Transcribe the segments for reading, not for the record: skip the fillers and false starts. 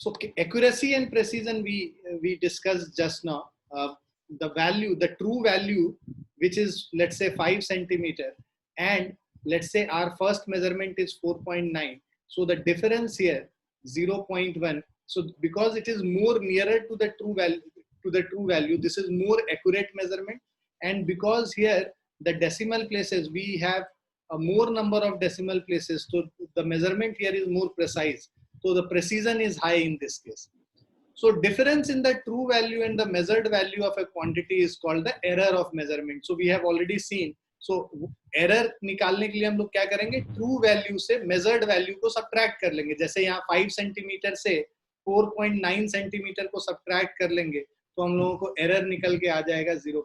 So accuracy and precision we discussed just now. The value, the true value, which is let's say 5 centimeter, and let's say our first measurement is 4.9. So the difference here 0.1. So because it is more nearer to the true value, this is more accurate measurement. And because here the decimal places, we have a more number of decimal places, so the measurement here is more precise. So the precision is high in this case. So difference in the true value and the measured value of a quantity is called the error of measurement. So we have already seen. So error निकालने के लिए हम लोग क्या करेंगे, true value से measured value को subtract कर लेंगे. जैसे यहाँ 5 सेंटीमीटर से 4.9 सेंटीमीटर को subtract कर लेंगे तो हम लोगों को error निकल के आ जाएगा 0.1.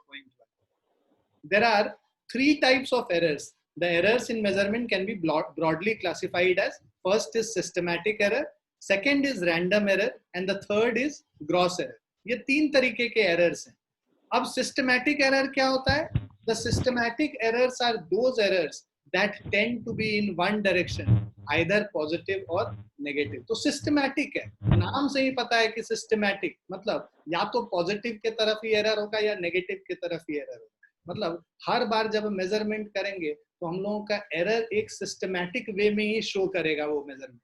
There are 3 types of errors. The errors in measurement can be broadly classified as: first is systematic error, second is random error, and the third is gross error. ये 3 तरीके के errors हैं. अब systematic error क्या होता है? The systematic errors are those errors that tend to be in one direction, either positive or negative. तो systematic है, नाम से ही पता है कि systematic मतलब या तो positive के तरफ ही error होगा या negative के तरफ ही error होगा. मतलब हर बार जब मेजरमेंट करेंगे तो हम लोगों का एरर एक सिस्टमैटिक वे में ही शो करेगा वो measurement.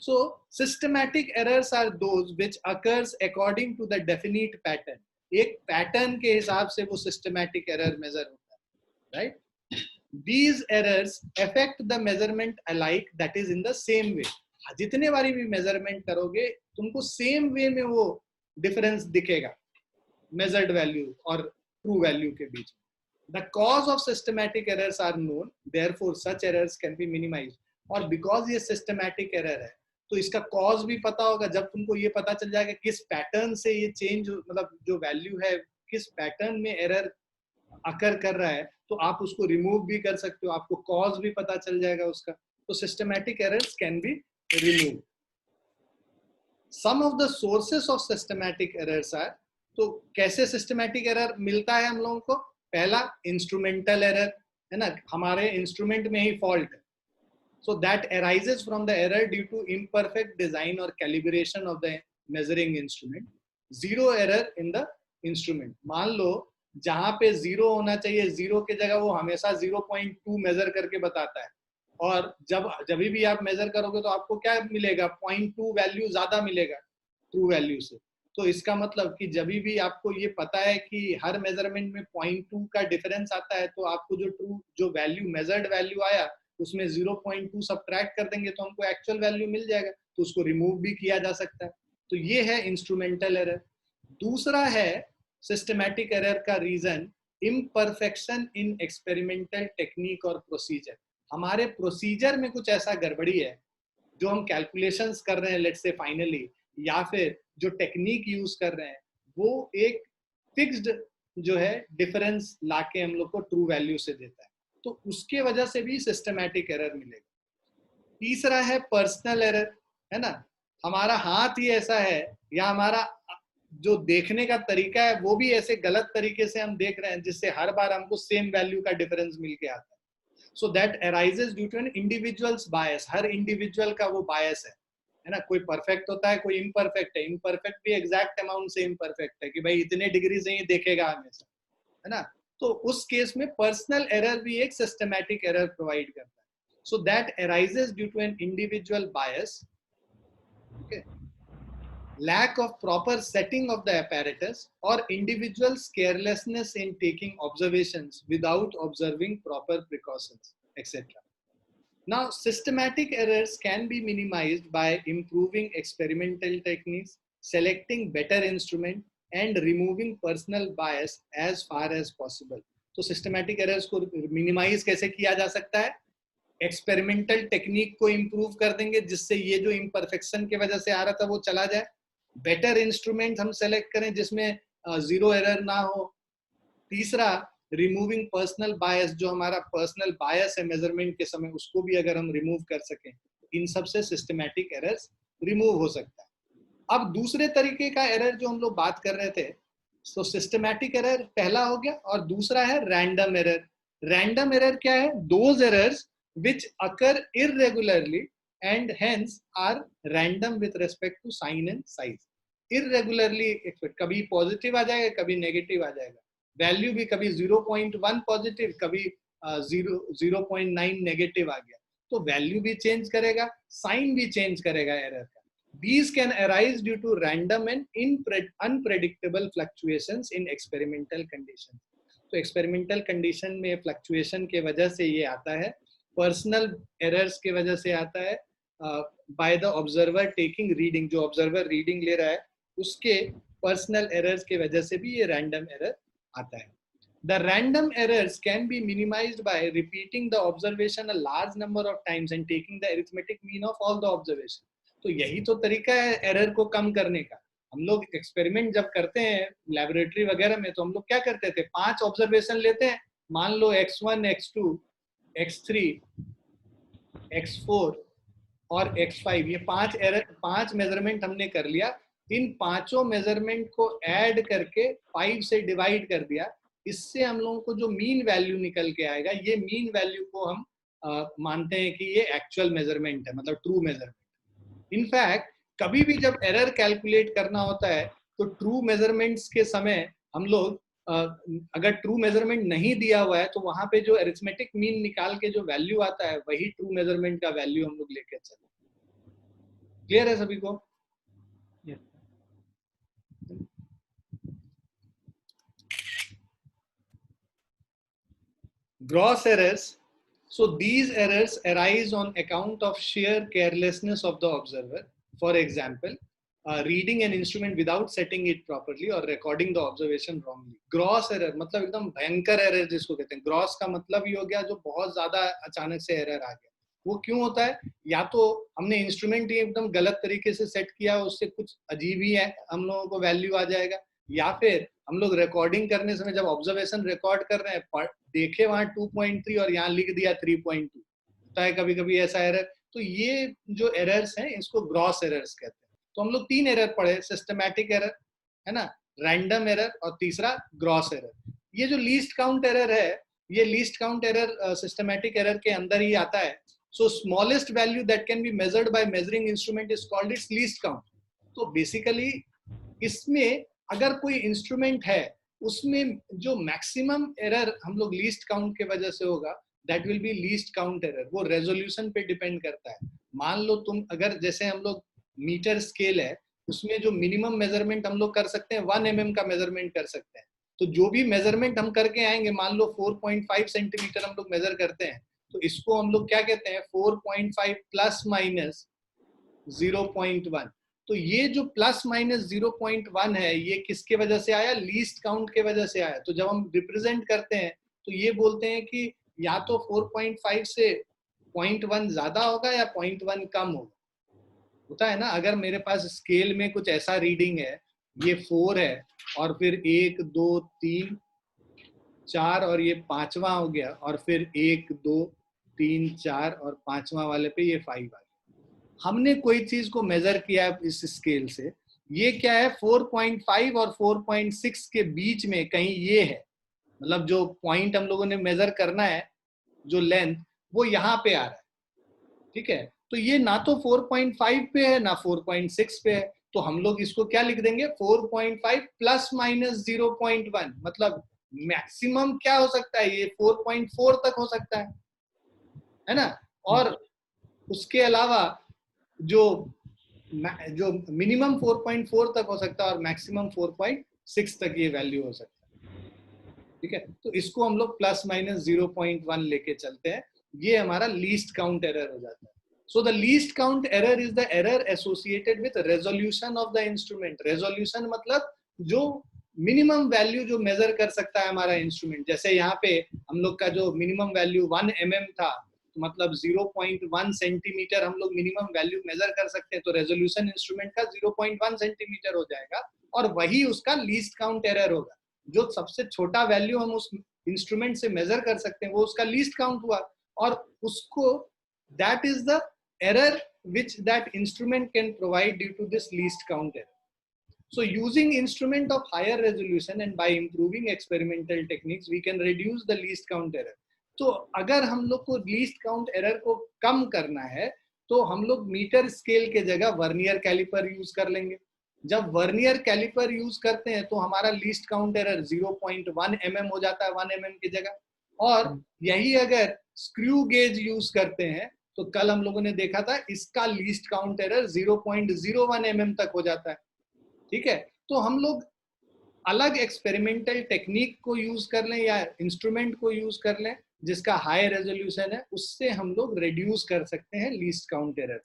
So systematic errors are those which occurs according to the definite pattern. एक पैटर्न के हिसाब से वो सिस्टमैटिक एरर मेजर होता है, right? These errors affect the measurement alike, that is in the same way. जितने बारी भी मेजरमेंट करोगे तुमको सेम वे में वो डिफरेंस दिखेगा मेजर्ड वैल्यू और ट्रू वैल्यू के बीच. The cause of systematic errors are known, therefore such errors can be minimized. और because ये systematic error है तो इसका cause भी पता होगा. जब तुमको ये पता चल जाएगा किस पैटर्न से ये चेंज, मतलब जो वैल्यू है किस पैटर्न में एरर अकर कर रहा है, तो आप उसको रिमूव भी कर सकते हो. आपको कॉज भी पता चल जाएगा उसका. तो systematic errors can be remove. Some of the sources of systematic errors are. तो कैसे सिस्टमैटिक एरर मिलता है हम लोगों को? पहला इंस्ट्रूमेंटल एरर है ना, हमारे इंस्ट्रूमेंट में ही फॉल्ट है. So that arises from the error due to imperfect design और calibration of the measuring instrument. Zero error in the instrument. मान लो जहां पे जीरो होना चाहिए, जीरो की जगह वो हमेशा 0.2 मेजर करके बताता है. और जब भी आप मेजर करोगे तो आपको क्या मिलेगा? 0.2 वैल्यू ज्यादा मिलेगा ट्रू वैल्यू से. तो इसका मतलब कि जब भी आपको ये पता है कि हर मेजरमेंट में 0.2 का डिफरेंस आता है, तो आपको जो वैल्यू मेजर्ड वैल्यू आया उसमें 0.2 सब्ट्रैक्ट कर देंगे तो हमको एक्चुअल वैल्यू मिल जाएगा. तो उसको रिमूव भी किया जा सकता है. तो ये है इंस्ट्रूमेंटल एरर. दूसरा है सिस्टमैटिक एरर का reason imperfection in experimental technique और प्रोसीजर. हमारे प्रोसीजर में कुछ ऐसा गड़बड़ी है जो हम कैलकुलेशंस कर रहे हैं लेट्स से फाइनली, या फिर जो टेक्निक यूज कर रहे हैं वो एक फिक्स्ड जो है डिफरेंस लाके हम लोग को ट्रू वैल्यू से देता है. तो उसके वजह से भी सिस्टमैटिक एरर मिलेगा. तीसरा है पर्सनल एरर, है ना. हमारा हाथ ही ऐसा है या हमारा जो देखने का तरीका है वो भी ऐसे गलत तरीके से हम देख रहे हैं जिससे हर बार हमको सेम वैल्यू का डिफरेंस मिल के आता है. So that arises due to an individual's bias. हर इंडिविजुअल का वो बायस है ना. कोई परफेक्ट होता है, कोई इम्परफेक्ट है. इम्परफेक्ट भी एग्जैक्ट अमाउंट से इम्परफेक्ट है कि भाई इतने डिग्री से ही देखेगा हमेशा, है ना. तो उस केस में पर्सनल एरर भी एक सिस्टमैटिक एरर प्रोवाइड करता है. So that arises due to an individual bias, okay, lack of proper setting of the apparatus, or individuals' carelessness in taking observations without observing proper precautions, etc. Now, systematic errors can be minimized by improving experimental techniques, selecting better instrument, and removing personal bias as far as possible. तो systematic errors को minimize कैसे किया जा सकता है? Experimental technique को improve कर देंगे जिससे ये जो इम्परफेक्शन की वजह से आ रहा था वो चला जाए. बेटर इंस्ट्रूमेंट हम सेलेक्ट करें जिसमें जीरो एरर ना हो. तीसरा, रिमूविंग पर्सनल बायस. जो हमारा पर्सनल बायस है मेजरमेंट के समय उसको भी अगर हम रिमूव कर सकें, इन सब से सिस्टमैटिक एरर्स रिमूव हो सकता है. अब दूसरे तरीके का एरर जो हम लोग बात कर रहे थे, तो सिस्टमैटिक एरर पहला हो गया और दूसरा है रैंडम एरर. रैंडम एरर क्या है? Those errors which occur irregularly and hence are random with respect to sign and size. Irregularly expect, कभी पॉजिटिव आ जाएगा, कभी नेगेटिव आ जाएगा, वैल्यू भी कभी 0.1 पॉजिटिव, कभी 0.9 नेगेटिव आ गया, तो वैल्यू भी चेंज करेगा, साइन भी चेंज करेगा एरर का. These can arise due to random and unpredictable fluctuations in experimental conditions. तो एक्सपेरिमेंटल कंडीशन में फ्लक्चुएशन के वजह से ये आता है, पर्सनल एरर्स के वजह से आता है, by the observer taking reading, जो ऑब्जर्वर रीडिंग ले रहा है उसके पर्सनल एरर्स के वजह से भी ये रैंडम एरर आता है. The random errors can be minimized by repeating the observation a large number of times and taking the arithmetic mean of all the observations. तो यही तो तरीका है एरर को कम करने का. हम लोग एक्सपेरिमेंट जब करते हैं लैबोरेटरी वगैरह में, तो हम लोग क्या करते थे, 5 ऑब्जर्वेशन लेते हैं, मान लो x1, x2, x3, x4 और x5, ये 5 मेजरमेंट हमने कर लिया. इन पांचों मेजरमेंट को ऐड करके 5 से डिवाइड कर दिया, इससे हम लोगों को जो मीन वैल्यू निकल के आएगा, ये मीन वैल्यू को हम मानते हैं कि ये एक्चुअल मेजरमेंट है, मतलब ट्रू मेजरमेंट. इनफैक्ट कभी भी जब एरर कैलकुलेट करना होता है तो ट्रू मेजरमेंट्स के समय हम लोग अगर ट्रू मेजरमेंट नहीं दिया हुआ है तो वहां पे जो अरिथमेटिक मीन निकाल के जो वैल्यू आता है वही ट्रू मेजरमेंट का वैल्यू हम लोग लेके चलते. क्लियर है सभी को? Gross errors. So these errors arise on account of sheer carelessness of the observer. For example, reading an instrument without setting it properly or recording the observation wrongly. Gross error मतलब एकदम भयंकर error जिसको कहते हैं. Gross का मतलब ये हो गया जो बहुत ज्यादा अचानक से error आ गया. वो क्यों होता है? या तो हमने इंस्ट्रूमेंट ये एकदम गलत तरीके से सेट किया, उससे कुछ अजीब ही है हम लोगों को वैल्यू आ जाएगा, या फिर हम लोग रिकॉर्डिंग करने समय जब ऑब्जर्वेशन रिकॉर्ड कर रहे हैं देखे वहां 2.3 और यहाँ लिख दिया 3.2, होता है कभी कभी ऐसा एरर. तो ये जो एरर्स हैं इसको ग्रॉस एरर्स कहते हैं. तो हम लोग 3 एरर पढ़े, सिस्टमैटिक एरर है ना, रैंडम एरर और तीसरा ग्रॉस एरर. ये जो लीस्ट काउंट एरर है, ये least count error systematic error के अंदर ही आता है. सो smallest value that can be measured by measuring instrument is called its least count. तो बेसिकली इसमें अगर कोई इंस्ट्रूमेंट है उसमें जो मैक्सिमम एरर हम लोग लीस्ट काउंट के वजह से होगा, that will be least count error. वो रेजोल्यूशन पे डिपेंड करता है. मान लो तुम अगर जैसे हम लोग मीटर स्केल है उसमें जो मिनिमम मेजरमेंट हम लोग कर सकते हैं 1 mm का मेजरमेंट कर सकते हैं. तो जो भी मेजरमेंट हम करके आएंगे, मान लो 4.5 सेंटीमीटर हम लोग मेजर करते हैं, तो इसको हम लोग क्या कहते हैं, 4.5 प्लस माइनस 0.1. तो ये जो प्लस माइनस 0.1 है ये किसके वजह से आया, लीस्ट काउंट के वजह से आया. तो जब हम रिप्रेजेंट करते हैं तो ये बोलते हैं कि या तो 4.5 से 0.1 ज्यादा होगा या 0.1 कम होगा. होता है ना, अगर मेरे पास स्केल में कुछ ऐसा रीडिंग है, ये 4 है और फिर 1 2 3 4 और ये 5वां हो गया, और फिर 1 2 3 4 और 5वां वाले पे ये 5 आ गया. हमने कोई चीज को मेजर किया है इस स्केल से, ये क्या है 4.5 और 4.6 के बीच में कहीं ये है, मतलब जो पॉइंट हम लोगों ने मेजर करना है जो लेंथ वो यहाँ पे आ रहा है. ठीक है, तो ये ना तो 4.5 पे है ना 4.6 पे है, तो हम लोग इसको क्या लिख देंगे 4.5 प्लस माइनस 0.1. मतलब मैक्सिमम क्या हो सकता है, ये 4.4 तक हो सकता है ना. और उसके अलावा जो मिनिमम 4.4 तक हो सकता है और मैक्सिमम 4.6 तक ये वैल्यू हो सकता है. ठीक है, तो इसको हम लोग प्लस माइनस 0.1 लेके चलते हैं, ये हमारा लीस्ट काउंट एरर हो जाता है. So the least count error is the error associated with resolution of the instrument. Resolution मतलब जो मिनिमम वैल्यू जो मेजर कर सकता है हमारा इंस्ट्रूमेंट. जैसे यहाँ पे हम लोग का जो मिनिमम वैल्यू 1 mm था, तो मतलब 0.1 सेंटीमीटर हम लोग मिनिमम वैल्यू मेजर कर सकते हैं, तो रेजोल्यूशन इंस्ट्रूमेंट का 0.1 सेंटीमीटर हो जाएगा और वही उसका लीस्ट काउंट एरर होगा. जो सबसे छोटा वैल्यू हम उस इंस्ट्रूमेंट से मेजर कर सकते हैं वो उसका लीस्ट काउंट हुआ, और उसको that is the error which that instrument can provide due to this least count error. So using instrument of higher resolution and by improving experimental techniques we can reduce the least count error. तो अगर हम लोग को least count error को कम करना है तो हम लोग मीटर स्केल के जगह वर्नियर कैलिपर यूज कर लेंगे। जब वर्नियर कैलिपर यूज करते हैं तो हमारा लीस्ट काउंट एरर 0.1 mm हो जाता है 1 mm की जगह। और यही अगर स्क्रू गेज यूज करते हैं तो कल हम लोगों ने देखा था इसका लीस्ट काउंट एरर 0.01 mm तक हो जाता है। ठीक है, तो हम लोग अलग एक्सपेरिमेंटल टेक्निक को यूज कर लें या इंस्ट्रूमेंट को यूज कर लें जिसका हाई रेजोल्यूशन है, उससे हम लोग रिड्यूस कर सकते हैं लीस्ट काउंट एरर।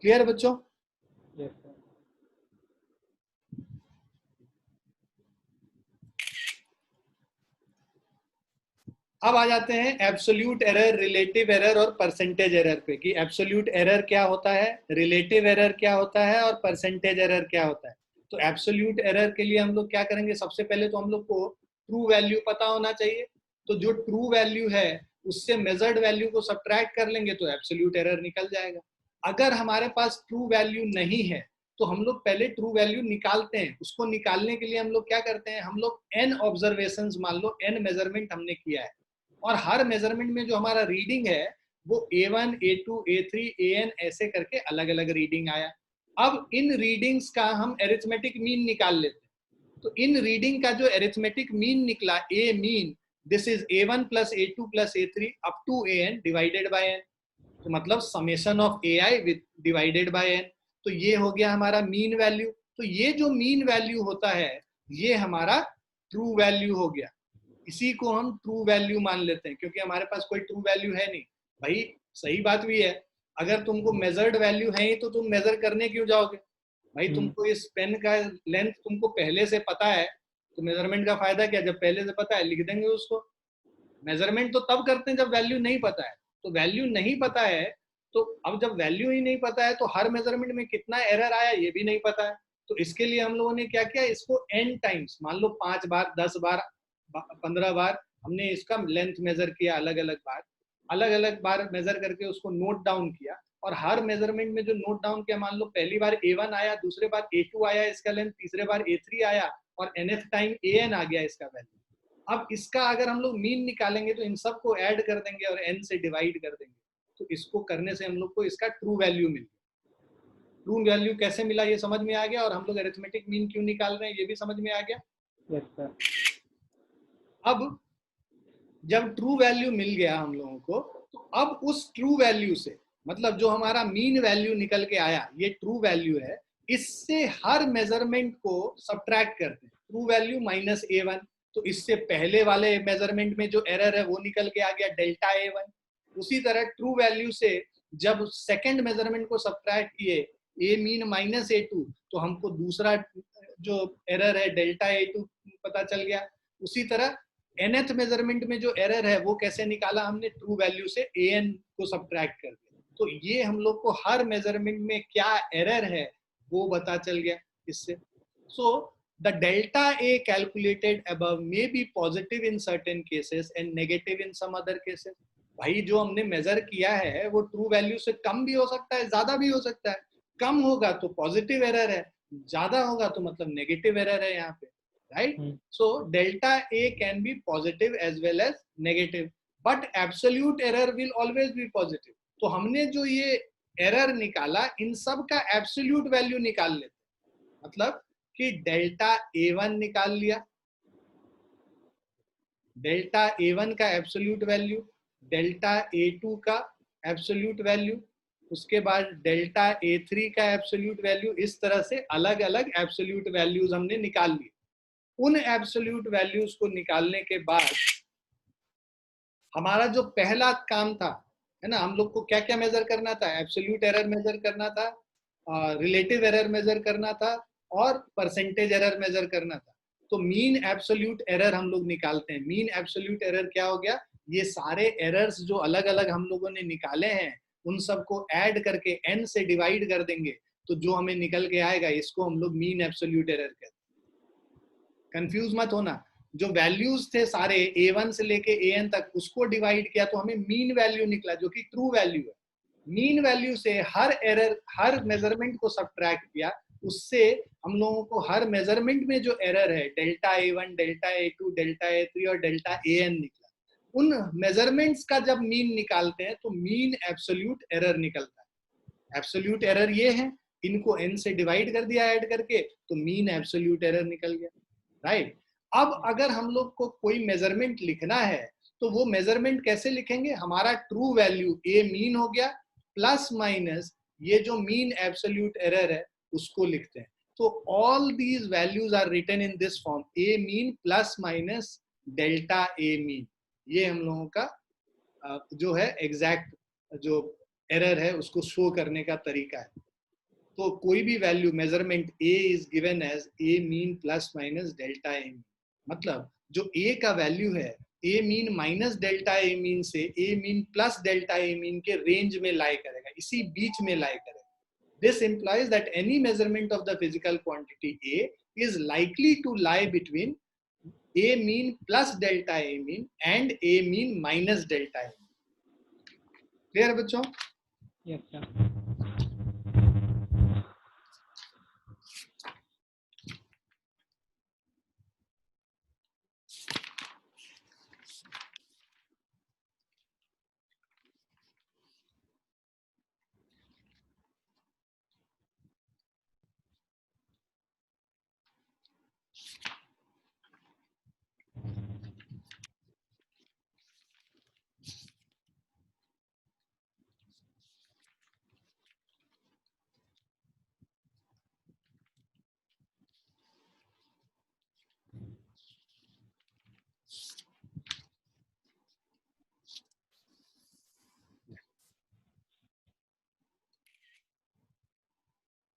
क्लियर बच्चों? Yes sir. अब आ जाते हैं एब्सोल्यूट एरर, रिलेटिव एरर और परसेंटेज एरर पे कि एब्सोल्यूट एरर क्या होता है, रिलेटिव एरर क्या होता है और परसेंटेज एरर क्या होता है। तो एब्सोल्यूट एरर के लिए हम लोग क्या करेंगे, सबसे पहले तो हम लोग को ट्रू वैल्यू पता होना चाहिए। तो जो ट्रू वैल्यू है उससे मेजर्ड वैल्यू को सब्ट्रैक्ट कर लेंगे तो एब्सोल्यूट एरर निकल जाएगा। अगर हमारे पास ट्रू वैल्यू नहीं है तो हम लोग पहले ट्रू वैल्यू निकालते हैं। उसको निकालने के लिए हम लोग क्या करते हैं, हम लोग n ऑब्जर्वेशंस, मान लो n मेजरमेंट हमने किया है और हर मेजरमेंट में जो हमारा रीडिंग है वो A1, A2, A3, AN ऐसे करके अलग अलग रीडिंग आया। अब इन रीडिंग्स का हम एरिथमेटिक मीन निकाल लेते हैं। तो इन रीडिंग का जो एरिथमेटिक मीन निकला, A mean, this is A1 plus A2 plus A3 up to AN divided by n। तो मतलब summation of AI with divided by n। तो ये हो गया हमारा मीन वैल्यू। तो ये जो मीन वैल्यू होता है ये हमारा ट्रू वैल्यू हो गया। इसी को हम ट्रू वैल्यू मान लेते हैं क्योंकि हमारे पास कोई ट्रू वैल्यू है नहीं। भाई सही बात भी है, अगर तुमको मेजर्ड वैल्यू है ही तो तुम मेजर करने क्यों जाओगे? भाई तुमको इस पेन का लेंथ तुमको पहले से पता है तो मेजरमेंट का फायदा क्या? जब पहले से पता है लिख देंगे उसको। मेजरमेंट तो तब करते हैं जब वैल्यू नहीं पता है। तो वैल्यू नहीं पता है तो अब जब वैल्यू ही नहीं पता है तो हर मेजरमेंट में कितना एरर आया ये भी नहीं पता है। तो इसके लिए हम लोगों ने क्या किया, इसको n टाइम्स, मान लो 5 बार, 10 बार, 15 बार हमने इसका लेंथ मेजर किया, अलग अलग बार मेजर करके उसको नोट डाउन किया। और हर मेजरमेंट में जो नोट डाउन किया, मान लो पहली बार A1 आया, दूसरे बार A2 आया इसका लेंथ, तीसरे बार A3 आया और nth टाइम AN आ गया इसका वैल्यू। अब इसका अगर हम लोग मीन निकालेंगे तो इन सब को ऐड कर देंगे और n से डिवाइड कर देंगे। तो इसको करने से हम लोग को इसका ट्रू वैल्यू मिल गया। ट्रू वैल्यू कैसे मिला ये समझ में आ गया, और हम लोग अरिथमेटिक मीन क्यों निकाल रहे हैं ये भी समझ में आ गया। Yes sir. अब जब ट्रू वैल्यू मिल गया हम लोगों को, तो अब उस ट्रू वैल्यू से, मतलब जो हमारा मीन वैल्यू निकल के आया ये ट्रू वैल्यू है, इससे हर मेजरमेंट को सब्ट्रैक्ट करते हैं। ट्रू वैल्यू माइनस A1, तो इससे पहले वाले मेजरमेंट में जो एरर है वो निकल के आ गया डेल्टा A1। उसी तरह ट्रू वैल्यू से जब सेकंड मेजरमेंट को सब्ट्रैक्ट किए A मीन माइनस A2, तो हमको दूसरा जो एरर है डेल्टा A2 पता चल गया। उसी तरह nth मेजरमेंट में जो एरर है वो कैसे निकाला हमने, ट्रू वैल्यू से an को सब्ट्रैक्ट कर दिया। तो ये हम लोग को हर मेजरमेंट में क्या एरर है वो पता चल गया इससे। So the delta A calculated above may be positive in certain cases and negative in some other cases। भाई जो हमने मेजर किया है वो ट्रू वैल्यू से कम भी हो सकता है, ज्यादा भी हो सकता है। कम होगा तो पॉजिटिव एरर है, ज्यादा होगा तो मतलब नेगेटिव एरर है यहाँ पे, right? So delta A can be positive as well as negative, but absolute error will always be positive। तो हमने जो ये एरर निकाला इन सब का एब्सोल्यूट वैल्यू निकाल लेते हैं। मतलब कि डेल्टा A1 निकाल लिया, डेल्टा A1 का एब्सोल्यूट वैल्यू, डेल्टा A2 का एब्सोल्यूट वैल्यू, उसके बाद डेल्टा A3 का एब्सोल्यूट वैल्यू। इस तरह से अलग अलग एब्सोल्यूट वैल्यूज हमने निकाल लिए। उन एब्सोल्यूट वैल्यूज को निकालने के बाद हमारा जो पहला काम था, है ना, हम लोग को क्या क्या मेजर करना था, एब्सोल्यूट एरर मेजर करना था, रिलेटिव एरर मेजर करना था और परसेंटेज एरर मेजर करना था। तो मीन एब्सोल्यूट एरर हम लोग निकालते हैं। मीन एब्सोल्यूट एरर क्या हो गया, ये सारे एरर्स जो अलग अलग हम लोगों ने निकाले हैं उन सबको ऐड करके n से डिवाइड कर देंगे तो जो हमें निकल के आएगा इसको हम लोग मीन एब्सोल्यूट एरर कहते हैं। कंफ्यूज मत होना, जो वैल्यूज थे सारे A1 से लेके AN तक उसको डिवाइड किया तो हमें मीन वैल्यू निकला जो कि ट्रू वैल्यू है। मीन वैल्यू से हर एरर, हर मेजरमेंट को सब्ट्रैक्ट किया, उससे हम लोगों को हर मेजरमेंट में जो एरर है delta A1, delta A2, delta A3 और डेल्टा AN निकला। उन मेजरमेंट्स का जब मीन निकालते हैं तो मीन एब्सोल्यूट एरर निकलता है। एब्सोल्यूट एरर ये है, इनको n से डिवाइड कर दिया ऐड करके तो मीन एब्सोल्यूट एरर निकल गया, राइट। अब अगर हम लोग को कोई मेजरमेंट लिखना है तो वो मेजरमेंट कैसे लिखेंगे? हमारा ट्रू वैल्यू ए मीन हो गया प्लस माइनस ये जो मीन एब्सोल्यूट एरर है उसको लिखते हैं। तो all these values are written in this form, A mean plus minus delta A mean. ये हम लोगों का जो है एग्जैक्ट जो एरर है उसको शो करने का तरीका है। तो कोई भी value measurement A is given as A mean plus minus delta A mean, मतलब जो ए का वैल्यू है A mean minus delta A mean से A mean plus delta A mean के रेंज में लाई करेगा, इसी बीच में लाई करेगा। This implies that any measurement of the physical quantity A is likely to lie between A mean plus delta A mean and A mean minus delta A mean. Clear बच्चों? Yes, sir.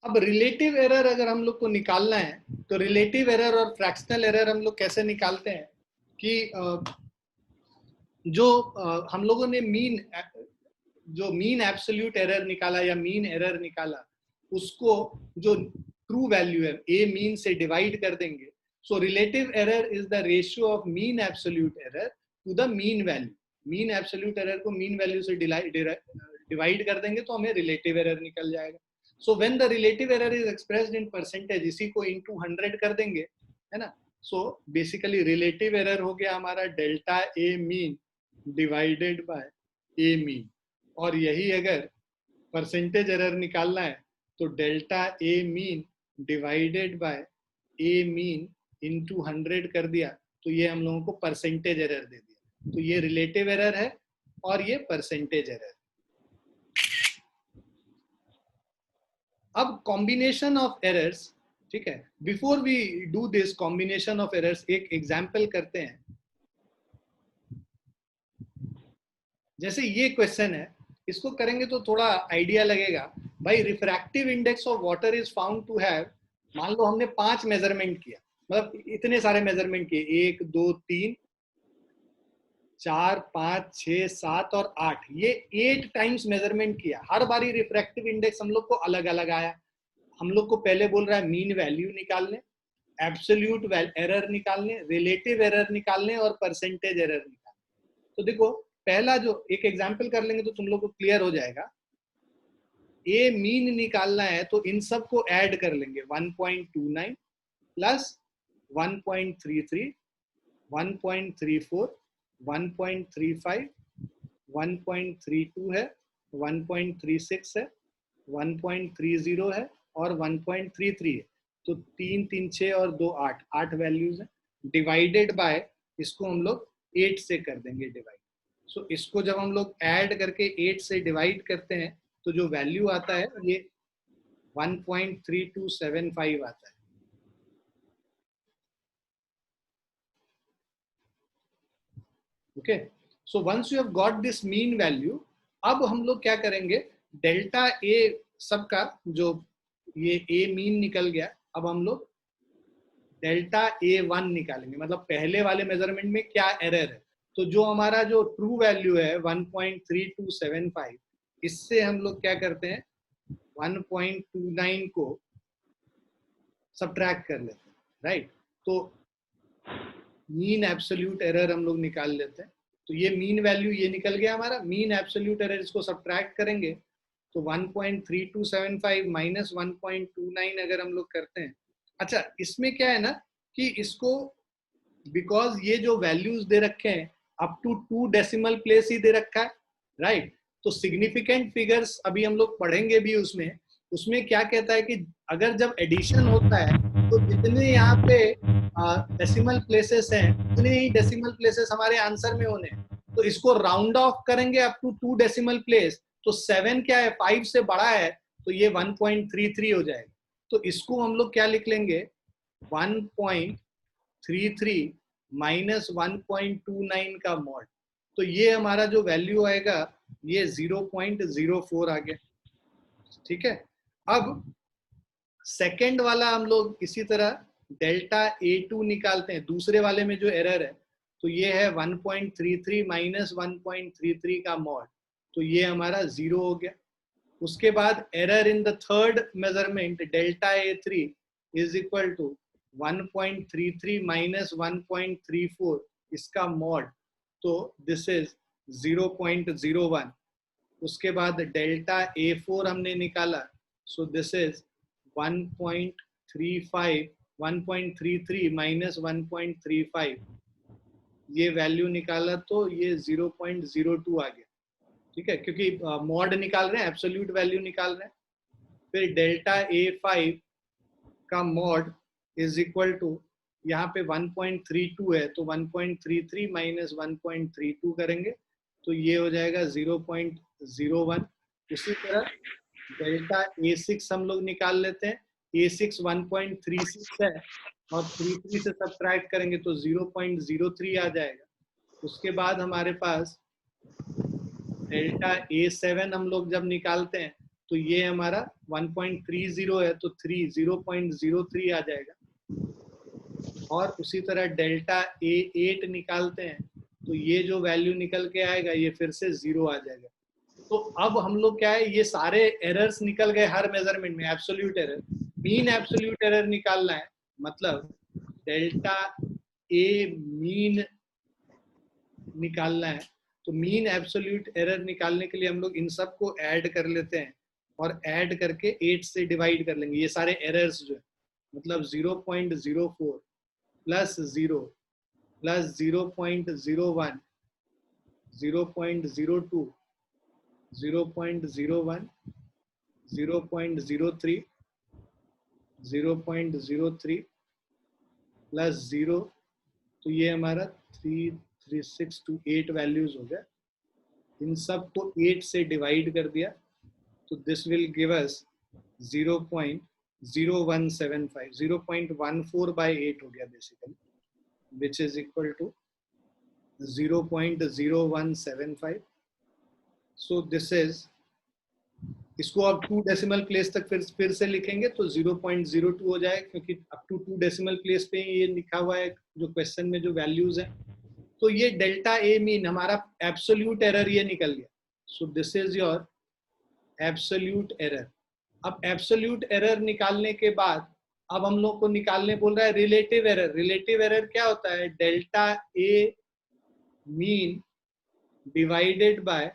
अब relative error अगर हम लोग को निकालना है तो relative error और फ्रैक्शनल एरर हम लोग कैसे निकालते हैं कि जो हम लोगों ने मीन एब्सोल्यूट एरर निकाला या मीन एरर निकाला उसको जो ट्रू वैल्यू है ए मीन से डिवाइड कर देंगे। So relative error is the ratio of mean absolute error to the mean value. Mean absolute error को मीन वैल्यू से डिवाइड कर देंगे तो हमें रिलेटिव एरर निकल जाएगा। So when the relative error is expressed in percentage, इसी को इनटू 100 कर देंगे, है ना। सो बेसिकली रिलेटिव एरर हो गया हमारा delta A mean divided by A mean, और यही अगर परसेंटेज एरर निकालना है तो delta A mean divided by A mean into 100 कर दिया तो ये हम लोगों को परसेंटेज एरर दे दिया। तो ये रिलेटिव एरर है और ये परसेंटेज एरर। अब कॉम्बिनेशन ऑफ एरर्स, ठीक है, before we do this combination of errors एक एग्जाम्पल करते हैं। जैसे ये क्वेश्चन है, इसको करेंगे तो थोड़ा आइडिया लगेगा। भाई refractive index of water is found to have, मान लो हमने 5 मेजरमेंट किया, मतलब इतने सारे मेजरमेंट किए, 1 2 3 4 5 6 7 और 8, ये 8 टाइम्स मेजरमेंट किया। हर बारी रिफ्रैक्टिव इंडेक्स हम लोग को अलग अलग आया। हम लोग को पहले बोल रहा है मीन वैल्यू निकालने, एब्सोल्यूट एरर निकालने, रिलेटिव एरर निकालने और परसेंटेज एरर निकालने। तो देखो पहला जो एक एग्जांपल कर लेंगे तो तुम लोग को क्लियर हो जाएगा। ए मीन निकालना है तो इन सब को ऐड कर लेंगे, 1.29 प्लस 1.33, 1.34, 1.35, 1.32 है, 1.36 है, 1.30 है और 1.33 है। तो 3 3 6 और 2 8, 8 वैल्यूज है। डिवाइडेड बाय इसको हम लोग 8 से कर देंगे डिवाइड। सो इसको जब हम लोग ऐड करके 8 से डिवाइड करते हैं तो जो वैल्यू आता है ये 1.3275 आता है। Okay, so once you have got this mean value, अब हम लोग क्या करेंगे, डेल्टा ए सबका जो ये ए मीन निकल गया, अब हम लोग डेल्टा A1 निकालेंगे, मतलब पहले वाले मेजरमेंट में क्या एरर है। तो जो हमारा जो ट्रू वैल्यू है 1.3275, इससे हम लोग क्या करते हैं 1.29 को सब्ट्रैक्ट कर लेते हैं, राइट। तो मीन एब्सोल्यूट एरर हम लोग निकाल लेते हैं। तो ये मीन वैल्यू ये निकल गया हमारा, मीन एब्सोल्यूट एरर इसको सब्ट्रैक्ट करेंगे तो 1.3275 माइनस 1.29 अगर हम लोग करते हैं। अच्छा इसमें क्या है ना कि इसको बिकॉज ये जो वैल्यूज दे रखे हैं अप टू 2 डेसिमल प्लेस ही दे रखा है, राइट। तो सिग्निफिकेंट फिगर्स अभी हम लोग पढ़ेंगे भी उसमें। उसमें क्या कहता है कि अगर जब एडिशन होता है तो जितने यहाँ पे डेसिमल प्लेसेस हैं उतने ही डेसिमल प्लेसेस हमारे आंसर में होने हैं। तो इसको राउंड ऑफ करेंगे अप टू 2 डेसिमल प्लेस, तो 7 क्या है, 5 से बड़ा है, तो ये 1.33 हो जाएगा। तो इसको हम लोग क्या लिख लेंगे, 1.33 माइनस 1.29 का मॉड। तो ये हमारा जो वैल्यू आएगा ये 0.04 आ गया, ठीक है। अब सेकेंड वाला हम लोग इसी तरह डेल्टा A2 निकालते हैं, दूसरे वाले में जो एरर है, तो ये है 1.33 माइनस 1.33 का मॉड, तो ये हमारा 0 हो गया। उसके बाद error in the third measurement delta A3 is equal to 1.33 minus 1.34 इसका मॉड, तो दिस इज 0.01। उसके बाद डेल्टा A4 हमने निकाला, सो दिस इज 1.33 माइनस 1.35, ये वैल्यू निकाला तो ये 0.02 आ गया, ठीक है, क्योंकि मॉड निकाल रहे हैं, एब्सोल्यूट वैल्यू निकाल रहे हैं। फिर डेल्टा A5 का मॉड इज इक्वल टू, यहाँ पे 1.32 है तो 1.33 माइनस 1.32 करेंगे तो ये हो जाएगा 0.01। उसी तरह डेल्टा A6 हम लोग निकाल लेते हैं, A6 1.36 है और 33 से सब्ट्रैक्ट करेंगे तो 0.03 आ जाएगा। उसके बाद हमारे पास डेल्टा A7 हम लोग जब निकालते हैं तो ये हमारा 1.30 है तो 0.03 आ जाएगा। और उसी तरह डेल्टा A8 निकालते हैं तो ये जो वैल्यू निकल के आएगा ये फिर से 0 आ जाएगा। तो अब हम लोग क्या है, ये सारे एरर्स निकल गए हर मेजरमेंट में, absolute error, mean absolute error निकालना है, मतलब डेल्टा A मीन निकालना है। तो मीन एब्सोल्यूट एरर निकालने के लिए हम लोग इन सब को ऐड कर लेते हैं और ऐड करके 8 से डिवाइड कर लेंगे ये सारे एरर्स जो है, मतलब 0.04 प्लस 0 प्लस 0.01 0.02 0.01 0.03 0.03 प्लस 0, तो ये हमारा 33628 वैल्यूज हो गया। इन सब को 8 से डिवाइड कर दिया तो this will give us 0.0175, 0.14 by 8 हो गया basically, which is equal to 0.0175। So this is, इसको अब 2 डेसिमल प्लेस तक फिर से लिखेंगे तो 0.02 हो जाए, क्योंकि अप टू 2 डेसिमल प्लेस पे ये लिखा हुआ है जो क्वेश्चन में जो वैल्यूज है। तो ये डेल्टा A मीन हमारा एब्सोल्यूट एरर ये निकल गया। सो this is your absolute error. अब एब्सोल्यूट एरर निकालने के बाद अब हम लोग को निकालने बोल रहा है रिलेटिव एरर। रिलेटिव एरर क्या होता है, delta A mean divided by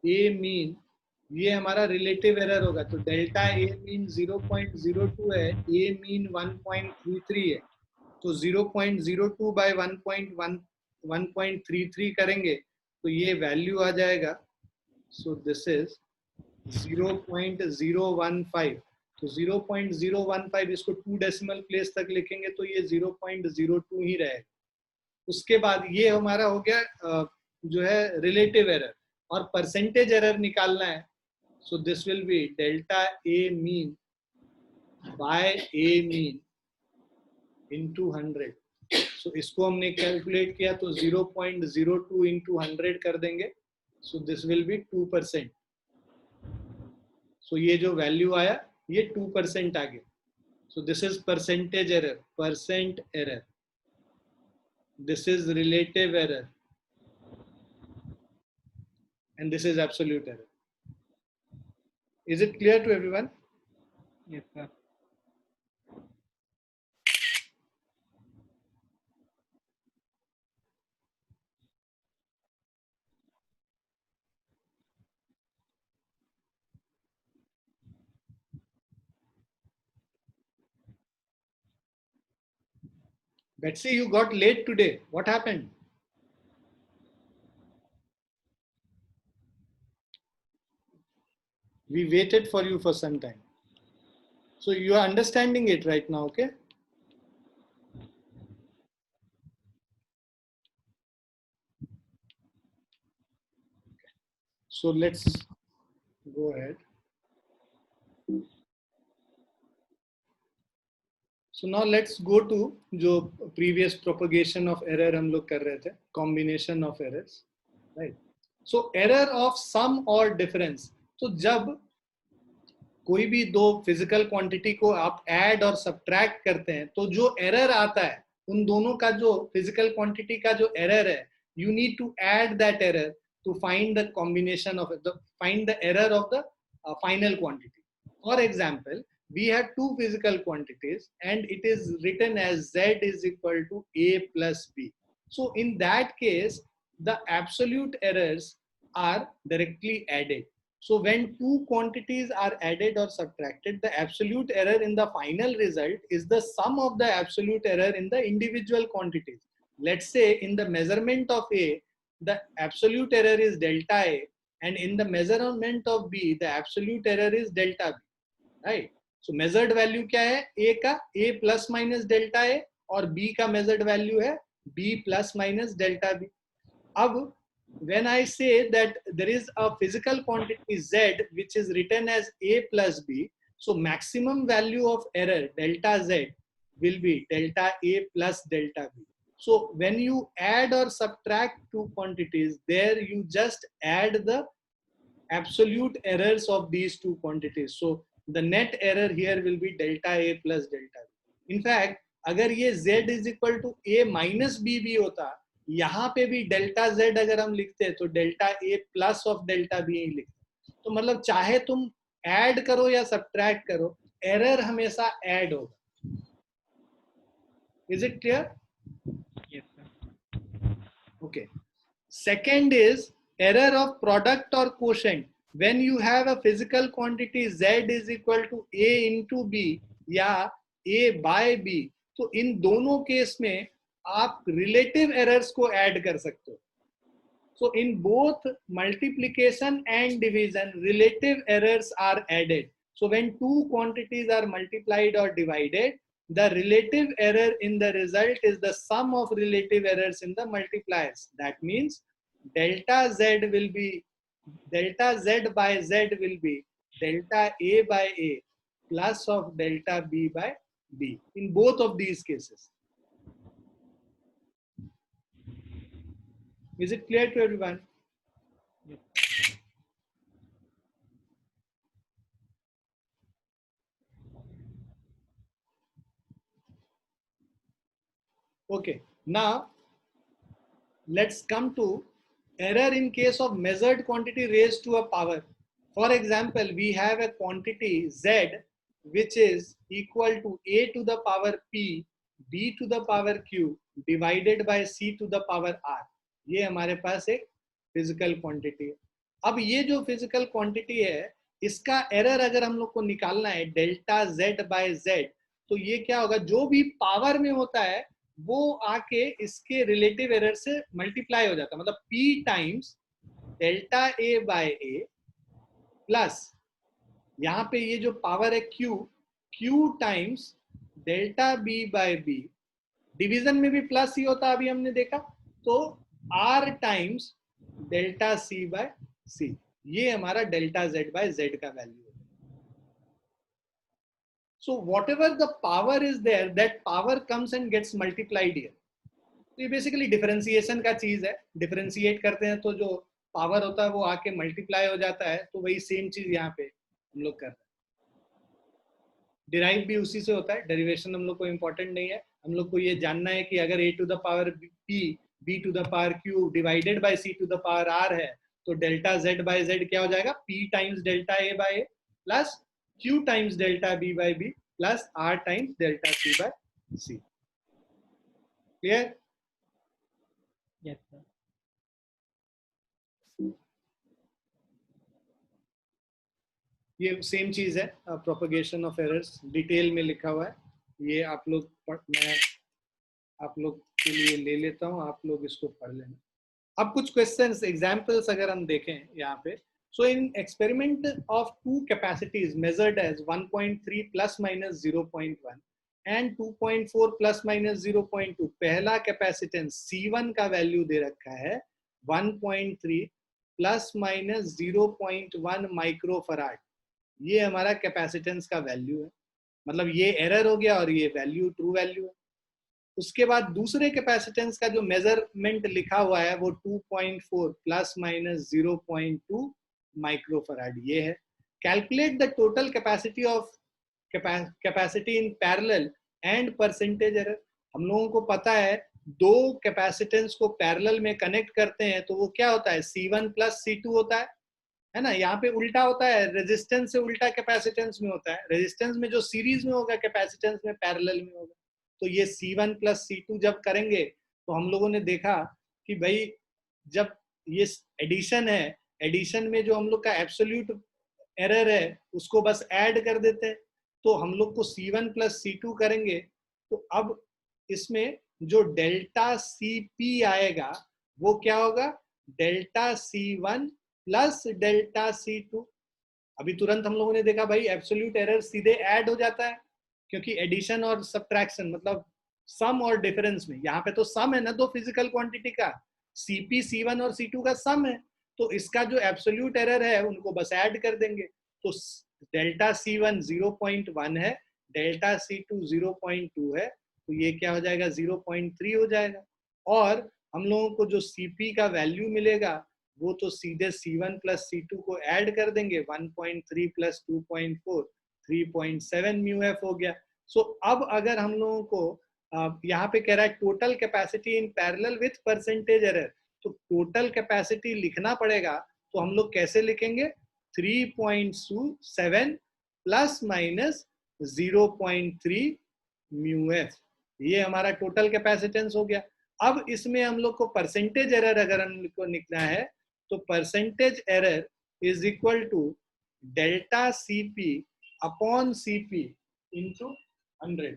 A mean, ये हमारा रिलेटिव एरर होगा। तो डेल्टा A मीन 0.02 है, A मीन 1.33 है, तो 0.02 बाय 1.33 करेंगे तो ये वैल्यू आ जाएगा। सो दिस इज 0.015। तो 0.015 इसको 2 डेसिमल प्लेस तक लिखेंगे तो ये 0.02 ही रहेगा। उसके बाद ये हमारा हो गया जो है रिलेटिव एरर। और परसेंटेज एरर निकालना है, so this will be delta A mean by A mean into 100। सो इसको हमने कैलकुलेट किया तो 0.02 इंटू 100 कर देंगे, सो दिस विल बी 2%। सो ये जो वैल्यू आया ये 2% आ गया। सो this is percentage error, percent error. This is relative error and this is absolute error. Is it clear to everyone? Yes, sir. Betsy, you got late today. What happened? We waited for you for some time. So you are understanding it right now, okay? So let's go ahead. So now let's go to जो previous propagation of error हम लोग कर रहे थे, combination of errors, right? So error of sum or difference. तो जब कोई भी दो फिजिकल क्वांटिटी को आप ऐड और सब्ट्रैक्ट करते हैं तो जो एरर आता है उन दोनों का जो फिजिकल क्वांटिटी का जो एरर है, you need to add that error to find the combination of find the error of the final quantity. For example, we have two physical quantities and it is written as z is equal to a plus b. So in that case, the absolute errors are directly added. So when two quantities are added or subtracted, the absolute error in the final result is the sum of the absolute error in the individual quantities. Let's say in the measurement of A, the absolute error is delta A, and in the measurement of B, the absolute error is delta B, right? So measured value क्या है? A का A plus minus delta A और B का measured value है B plus minus delta B. अब when I say that there is a physical quantity Z which is written as A plus B, so maximum value of error delta Z will be delta A plus delta B. So when you add or subtract two quantities, there you just add the absolute errors of these two quantities. So the net error here will be delta A plus delta B. In fact, अगर ये Z is equal to A minus B भी होता, यहाँ पे भी delta Z अगर हम लिखते हैं तो delta A plus of delta B ही लिखते. तो मतलब चाहे तुम ऐड करो या सब्ट्रैक्ट करो, एरर हमेशा ऐड होगा. Is it clear? Yes, sir. Okay. Second is error of product or quotient. When you have a physical quantity Z is equal to A into B या A by B, तो इन दोनों case में आप relative errors को add कर सकते हो. So in both multiplication and division, relative errors are added. So when two quantities are multiplied or divided, the relative error in the result is the sum of relative errors in the multipliers. That means delta Z will be delta Z by Z will be delta A by A plus of delta B by B in both of these cases. Is it clear to everyone? Yes. Okay, now let's come to error in case of measured quantity raised to a power. For example, we have a quantity Z which is equal to A to the power P, B to the power Q divided by C to the power R. ये हमारे पास एक physical quantity है. अब ये जो physical quantity है, इसका error अगर हम लोग को निकालना है डेल्टा Z बाय Z, तो ये क्या होगा, जो भी पावर में होता है वो आके इसके रिलेटिव एरर से मल्टीप्लाई हो जाता है. मतलब P times delta A by A plus यहाँ पे ये जो पावर है Q times delta B by B. Division में भी प्लस ही होता अभी हमने देखा, तो R times delta C by C. ये हमारा डेल्टा Z बाय Z का वैल्यू है. So whatever the power is there, that power comes and gets multiplied here. तो ये बेसिकली डिफरेंशिएशन का चीज है. डिफरेंशिएट करते हैं तो जो पावर होता है वो आके मल्टीप्लाई हो जाता है. तो वही सेम चीज यहाँ पे हम लोग कर रहे हैं. डिराइव भी उसी से होता है. डेरिवेशन हम लोग को इम्पोर्टेंट नहीं है. हम लोग को ये जानना है कि अगर a to the power p, b to the power q divided by c to the power r है, तो डेल्टा z बाय z क्या हो जाएगा, p times delta a by a plus q times delta b by b plus r times delta c by c. Clear? Yes, sir. ये same चीज है. Propagation of errors detail में लिखा हुआ है. ये आप लोग मैं आप लोग के लिए ले लेता हूं, आप लोग इसको पढ़ लेना. अब कुछ क्वेश्चंस एग्जांपल्स अगर हम देखें यहाँ पे, So in experiment of two capacities measured as 1.3 plus minus 0.1 and 2.4 plus minus 0.2, पहला कैपेसिटेंस C1 का वैल्यू दे रखा है 1.3 प्लस माइनस 0.1 माइक्रोफराड। ये हमारा कैपेसिटेंस का वैल्यू है, मतलब ये एरर हो गया और ये वैल्यू ट्रू वैल्यू है। उसके बाद दूसरे कैपेसिटेंस का जो मेजरमेंट लिखा हुआ है वो 2.4 प्लस माइनस 0.2 माइक्रोफराड ये है। Calculate the total capacity of capacity in parallel and percentage error. हम लोगों को पता है दो कैपेसिटेंस को पैरेलल में कनेक्ट करते हैं तो वो क्या होता है, C1 प्लस C2 होता है ना। यहाँ पे उल्टा होता है, रेजिस्टेंस से उल्टा कैपेसिटेंस में होता है। रेजिस्टेंस में जो सीरीज में होगा, कैपेसिटेंस में पैरेलल में होगा। तो ये C1 प्लस C2 जब करेंगे तो हम लोगों ने देखा कि भाई जब ये एडिशन है, एडिशन में जो हम लोग का एब्सोल्यूट एरर है उसको बस ऐड कर देते हैं, तो हम लोग को C1 प्लस C2 करेंगे तो अब इसमें जो डेल्टा CP आएगा वो क्या होगा, delta C1 plus delta C2। अभी तुरंत हम लोगों ने देखा भाई एब्सोल्यूट एरर सीधे ऐड हो जाता है, क्योंकि एडिशन और सब्ट्रैक्शन मतलब सम और डिफरेंस में, यहाँ पे तो सम है ना दो फिजिकल क्वांटिटी का, CP C1 और C2 का सम है, तो इसका जो एब्सोल्यूट एरर है उनको बस ऐड कर देंगे। तो डेल्टा C1 0.1 है, डेल्टा C2 0.2 है, तो ये क्या हो जाएगा 0.3 हो जाएगा। और हम लोगों को जो CP का वैल्यू मिलेगा वो तो सीधे C1 प्लस C2 को ऐड कर देंगे, 1.3 प्लस 2.4 3.7 म्यू एफ हो गया। सो अब अगर हम लोगों को यहाँ पे कह रहा है total capacity in parallel with percentage error, तो टोटल कैपेसिटी लिखना पड़ेगा, तो हम लोग कैसे लिखेंगे, 3.7 प्लस माइनस 0.3 म्यू एफ, ये हमारा टोटल कैपेसिटेंस हो गया। अब इसमें हम लोग को परसेंटेज एरर अगर हम लोग को लिखना है तो percentage error is equal to delta CP upon CP into 100।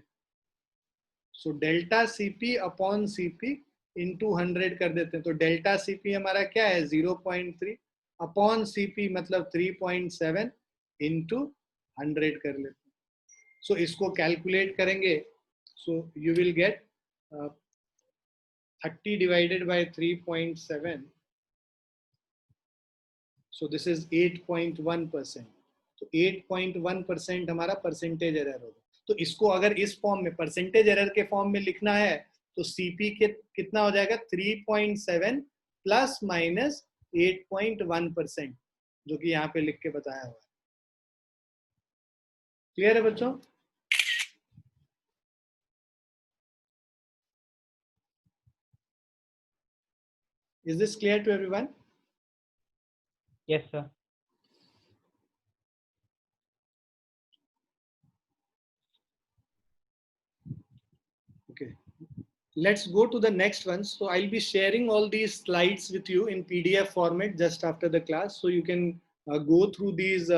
So delta CP upon CP into 100 कर देते हैं, तो डेल्टा CP हमारा क्या है 0.3 अपॉन CP मतलब 3.7 इंटू 100 कर लेते हैं। सो इसको कैलकुलेट करेंगे, so you will get 30 divided by 3.7, so this is 8.1%। तो 8.1% हमारा परसेंटेज एरर होगा। तो इसको अगर इस फॉर्म में परसेंटेज एरर के फॉर्म में लिखना है तो CP के कितना हो जाएगा 3.7 प्लस माइनस 8.1%, जो कि यहाँ पे लिख के बताया हुआ है। क्लियर है बच्चों? Is this clear to everyone? Yes, sir. Okay, let's go to the next one. So I'll be sharing all these slides with you in PDF format just after the class, so you can go through these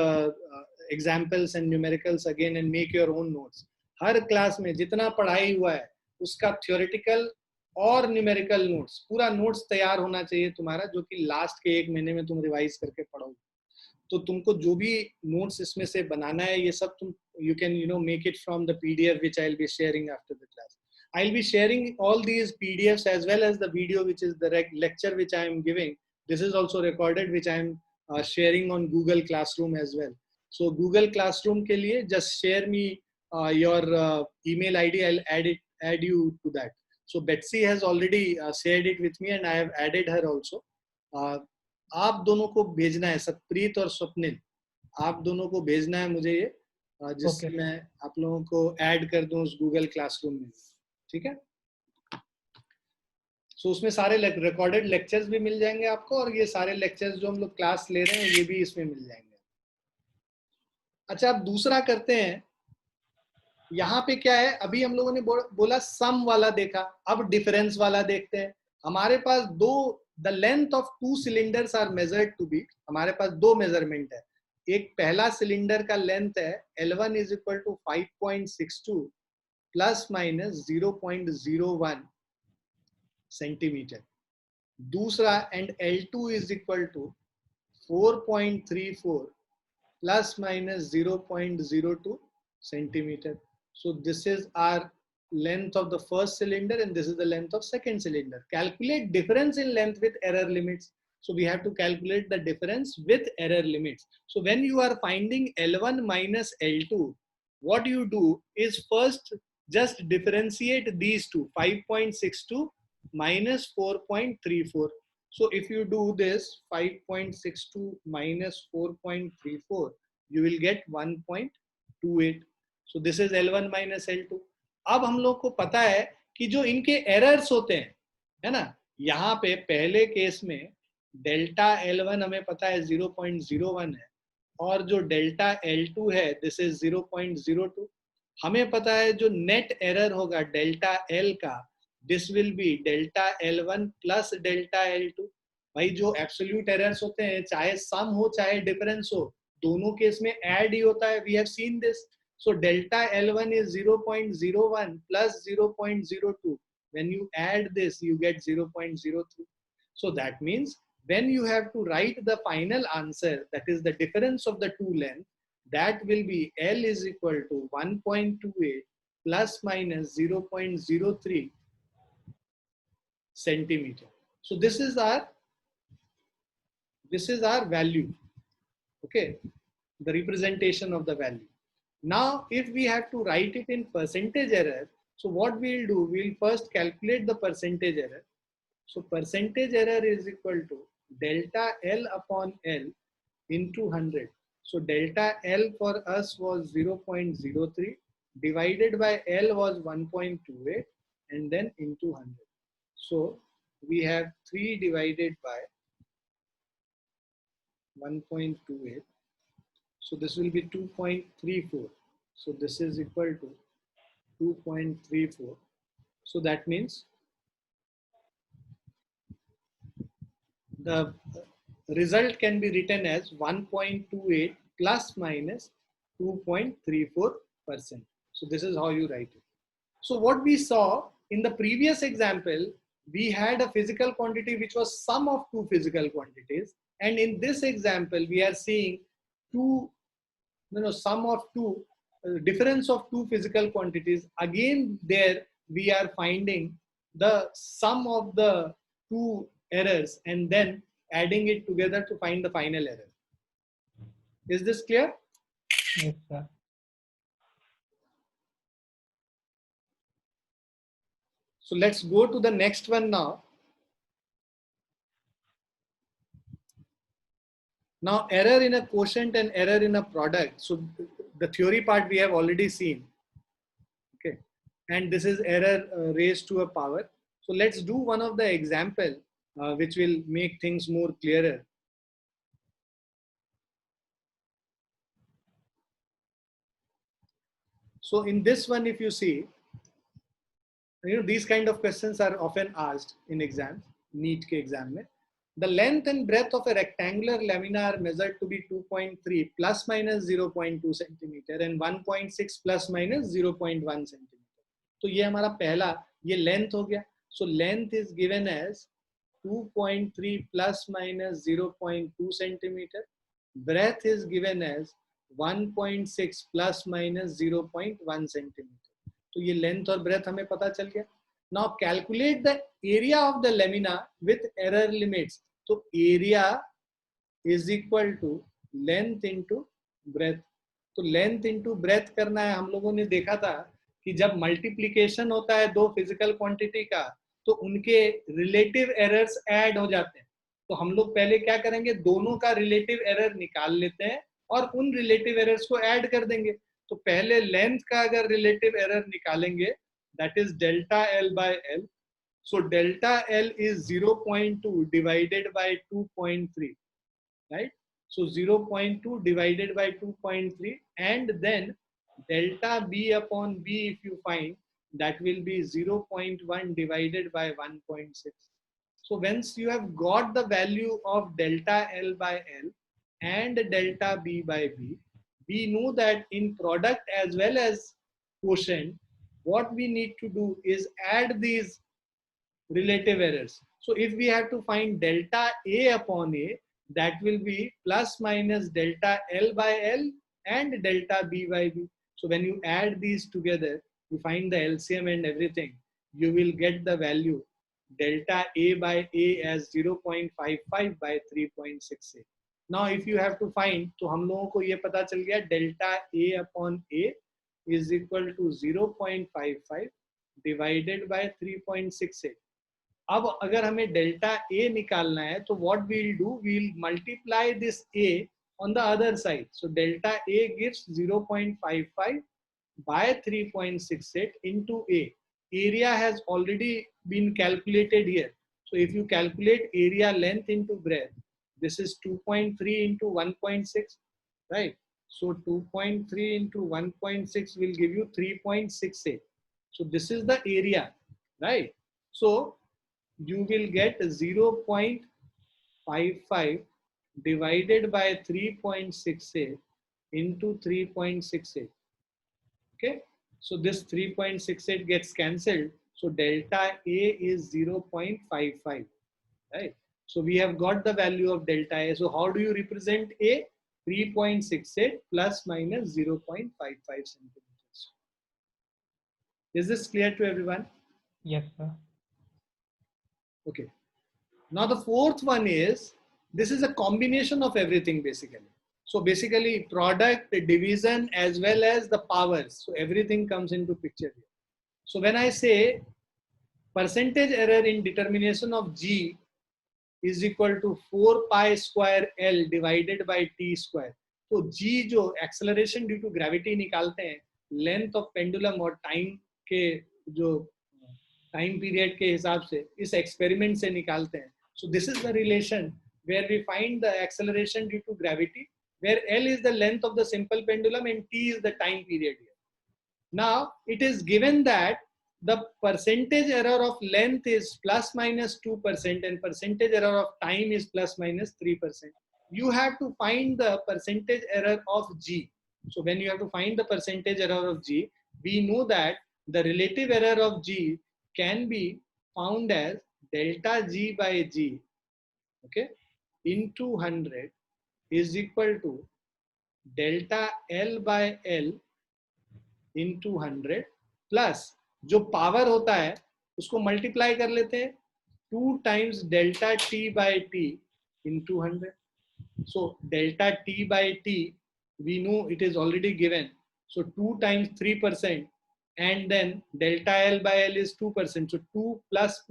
examples and numericals again and make your own notes. Her class में जितना पढ़ाई हुआ है उसका theoretical और numerical notes, पूरा notes तैयार होना चाहिए तुम्हारा, जो कि लास्ट के 1 महीने में तुम रिवाइज करके पढ़ोगे। तो तुमको जो भी नोट्स इसमें से बनाना है ये सब तुम you can make it from the PDF which I'll be sharing after the class. I'll be sharing all these PDFs as well as the video, which is the lecture which I am giving. This is also recorded, which I am sharing on Google Classroom as well. So Google Classroom के लिए just share me your email ID. I'll add you to that. So Betsy has already shared it with me and I have added her also. आप दोनों को भेजना है, सतप्रीत और स्वप्निल, आप दोनों को भेजना है मुझे ये, जिससे मैं आप लोगों को ऐड कर दूं उस गूगल क्लासरूम में, ठीक है। सो उसमें सारे रिकॉर्डेड लेक्चर्स भी मिल जाएंगे आपको, और ये सारे लेक्चर्स जो हम लोग क्लास ले रहे हैं ये भी इसमें मिल जाएंगे। अच्छा, अब दूसरा करते हैं। यहाँ पे क्या है, अभी हम लोगों ने बोला सम वाला देखा, अब डिफरेंस वाला देखते हैं। हमारे पास the length of 2 cylinders are measured to be, हमारे पास 2 मेजरमेंट है। एक पहला सिलेंडर का लेंथ है L1 is equal to 5.62 plus minus 0.01 centimetre, दूसरा and L2 is equal to 4.34 plus minus 0.02 centimeter. So this is our length of the first cylinder and this is the length of second cylinder. Calculate difference in length with error limits. So we have to calculate the difference with error limits. So when you are finding L1 minus L2, what you do is first just differentiate these two, 5.62 minus 4.34. So if you do this 5.62 minus 4.34, you will get 1.28. So this is L1 minus L2. अब हम लोग को पता है कि जो इनके errors होते हैं, है ना, यहाँ पे पहले केस में डेल्टा L1 हमें पता है 0.01 है और जो डेल्टा L2 है दिस इज 0.02. हमें पता है जो नेट एरर होगा डेल्टा L का, this will be delta L1 plus delta L2. भाई जो एब्सोल्यूट एरर्स होते हैं चाहे सम हो चाहे डिफरेंस हो, दोनों केस में ऐड ही होता है. We have seen this. So delta L1 is 0.01 plus 0.02. When you add this, you get 0.03. So that means when you have to write the final answer, that is the difference of the two lengths, that will be L is equal to 1.28 plus minus 0.03 centimeter. So this is our value. Okay, the representation of the value. Now, if we have to write it in percentage error, so what we'll do, we'll first calculate the percentage error. So percentage error is equal to delta L upon L into 100. So delta L for us was 0.03 divided by L was 1.28 and then into 100. So we have 3 divided by 1.28. So this will be 2.34. So this is equal to 2.34. So that means the result can be written as 1.28 plus minus 2.34%. So this is how you write it. So what we saw in the previous example, we had a physical quantity which was sum of two physical quantities. And in this example, we are seeing sum of two, difference of two physical quantities. Again, there we are finding the sum of the two errors and then adding it together to find the final error. Is this clear? Yes, sir. So let's go to the next one now. Now, error in a quotient and error in a product. So the theory part we have already seen. Okay, and this is error raised to a power. So let's do one of the example which will make things more clearer. So in this one, if you see, these kind of questions are often asked in exams, NEET ke exam mein. The length and breadth of a rectangular lamina are measured to be 2.3 plus minus 0.2 centimeter and 1.6 plus minus 0.1 centimeter. तो ये हमारा पहला ये length हो गया. So length is given as 2.3 plus minus 0.2 centimeter. Breadth is given as 1.6 plus minus 0.1 centimeter. तो ये length और breadth हमें पता चल गया. Now calculate the area of the lamina with error limits. So area is equal to length into breadth. तो length into breadth करना है. हम लोगों ने देखा था कि जब multiplication होता है दो physical quantity का, तो उनके relative errors add हो जाते हैं. तो हम लोग पहले क्या करेंगे, दोनों का relative error निकाल लेते हैं और उन relative errors को add कर देंगे. तो पहले length का अगर relative error निकालेंगे, that is delta L by L. So delta L is 0.2 divided by 2.3, right? So 0.2 divided by 2.3 and then delta B upon B, if you find, that will be 0.1 divided by 1.6. So once you have got the value of delta L by L and delta B by B, we know that in product as well as quotient, what we need to do is add these relative errors. So if we have to find delta A upon A, that will be plus minus delta L by L and delta B by B. So when you add these together, you find the LCM and everything, you will get the value delta A by A as 0.55 by 3.68. Now if you have to find, तो हम लोगों को ये पता चल गया delta A upon A is equal to 0.55 divided by 3.68. अब अगर हमें डेल्टा ए निकालना है तो what we'll do, we'll multiply this A on the other side. So delta A gives 0.55 by 3.68 into A. Area has already been calculated here. So if you calculate area length into breadth, this is 2.3 into 1.6, right? So 2.3 into 1.6 will give you 3.68. So this is the area, right? So you will get 0.55 divided by 3.68 into 3.68. Okay, so this 3.68 gets cancelled. So delta A is 0.55, right? So we have got the value of delta A. So how do you represent A? 3.68 plus minus 0.55 centimeters. Is this clear to everyone? Yes, sir. Okay. Now the fourth one is, this is a combination of everything basically. So basically product, division, as well as the powers. So everything comes into picture here. So when I say percentage error in determination of G is equal to 4 pi square L divided by T square. तो G जो acceleration due to gravity निकालते हैं, length of pendulum और time के जो time period के हिसाब से इस experiment से निकालते हैं. So this is the relation where we find the acceleration due to gravity, where L is the length of the simple pendulum and T is the time period here. Now it is given that the percentage error of length is plus minus 2% and percentage error of time is plus minus 3%. You have to find the percentage error of G. So when you have to find the percentage error of G, we know that the relative error of G can be found as delta G by G, okay, into 100 is equal to delta L by L into 100 plus जो power होता है उसको multiply कर लेते हैं 2 times delta T by T into 100. So delta T by T, we know it is already given. So 2 times 3% and then delta L by L is 2%. So 2 plus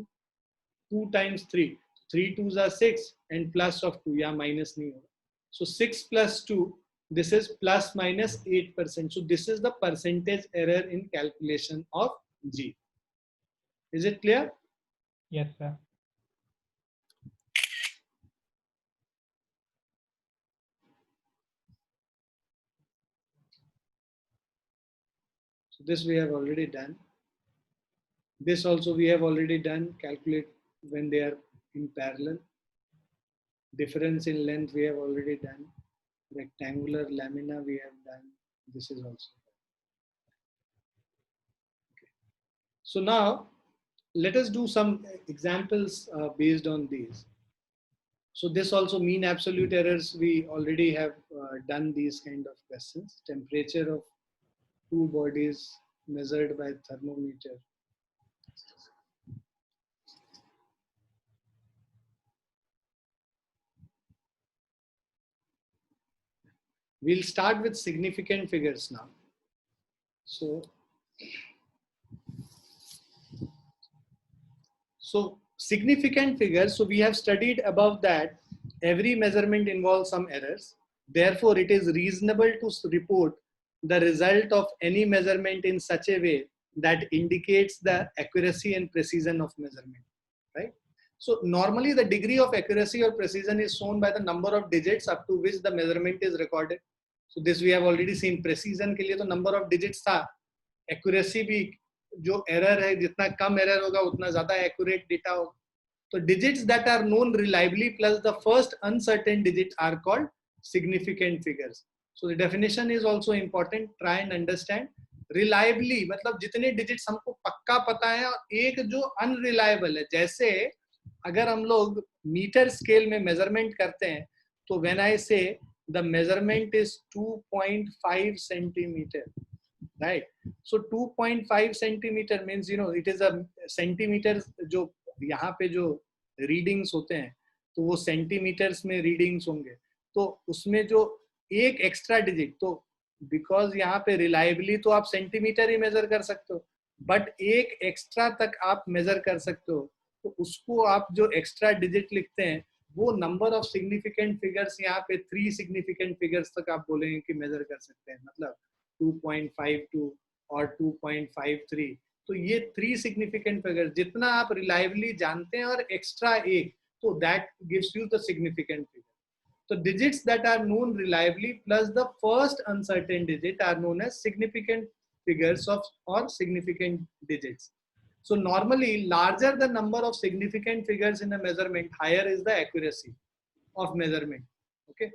2 times 3. 3 2s are 6 and plus of 2, yeah, minus nahi hoga. So 6 plus 2, this is plus minus 8%. So this is the percentage error in calculation of G. Is it clear? Yes, sir. So this we have already done. This also we have already done. Calculate when they are in parallel. Difference in length we have already done. Rectangular lamina we have done. This is also done. Okay. So now let us do some examples based on these. So this also mean absolute errors, we already have done these kind of questions. Temperature of two bodies measured by thermometer. We'll start with significant figures now. So significant figures, so we have studied above that every measurement involves some errors. Therefore, it is reasonable to report the result of any measurement in such a way that indicates the accuracy and precision of measurement, right? So normally the degree of accuracy or precision is shown by the number of digits up to which the measurement is recorded. So this we have already seen. Precision के लिए तो number of digits था, accuracy भी जो error है जितना कम error होगा उतना ज़्यादा accurate data होगा. So digits that are known reliably plus the first uncertain digit are called significant figures. So the definition is also important. Try and understand. Reliably मतलब जितने digits हमको पक्का पता है और एक जो unreliable है, जैसे अगर हम लोग मीटर स्केल में मेजरमेंट करते हैं So when I say the measurement is 2.5 centimeter, right? So 2.5 centimeter means, you know, it is a centimeter. जो यहाँ पे जो readings होते हैं तो वो centimeters में readings होंगे, तो उसमें जो एक extra digit, तो because यहाँ पे reliably तो आप centimeter ही measure कर सकते हो, but एक extra तक आप measure कर सकते हो, तो उसको आप जो extra digit लिखते हैं वो number of significant figures, यहाँ पे 3 significant figures तक आप बोलेंगे कि measure कर सकते हैं, मतलब 2.52 और 2.53, तो ये 3 significant figures जितना आप reliably जानते हैं और extra एक, तो that gives you the significant figure. So digits that are known reliably plus the first uncertain digit are known as significant figures of or significant digits. So normally, larger the number of significant figures in a measurement, higher is the accuracy of measurement. Okay.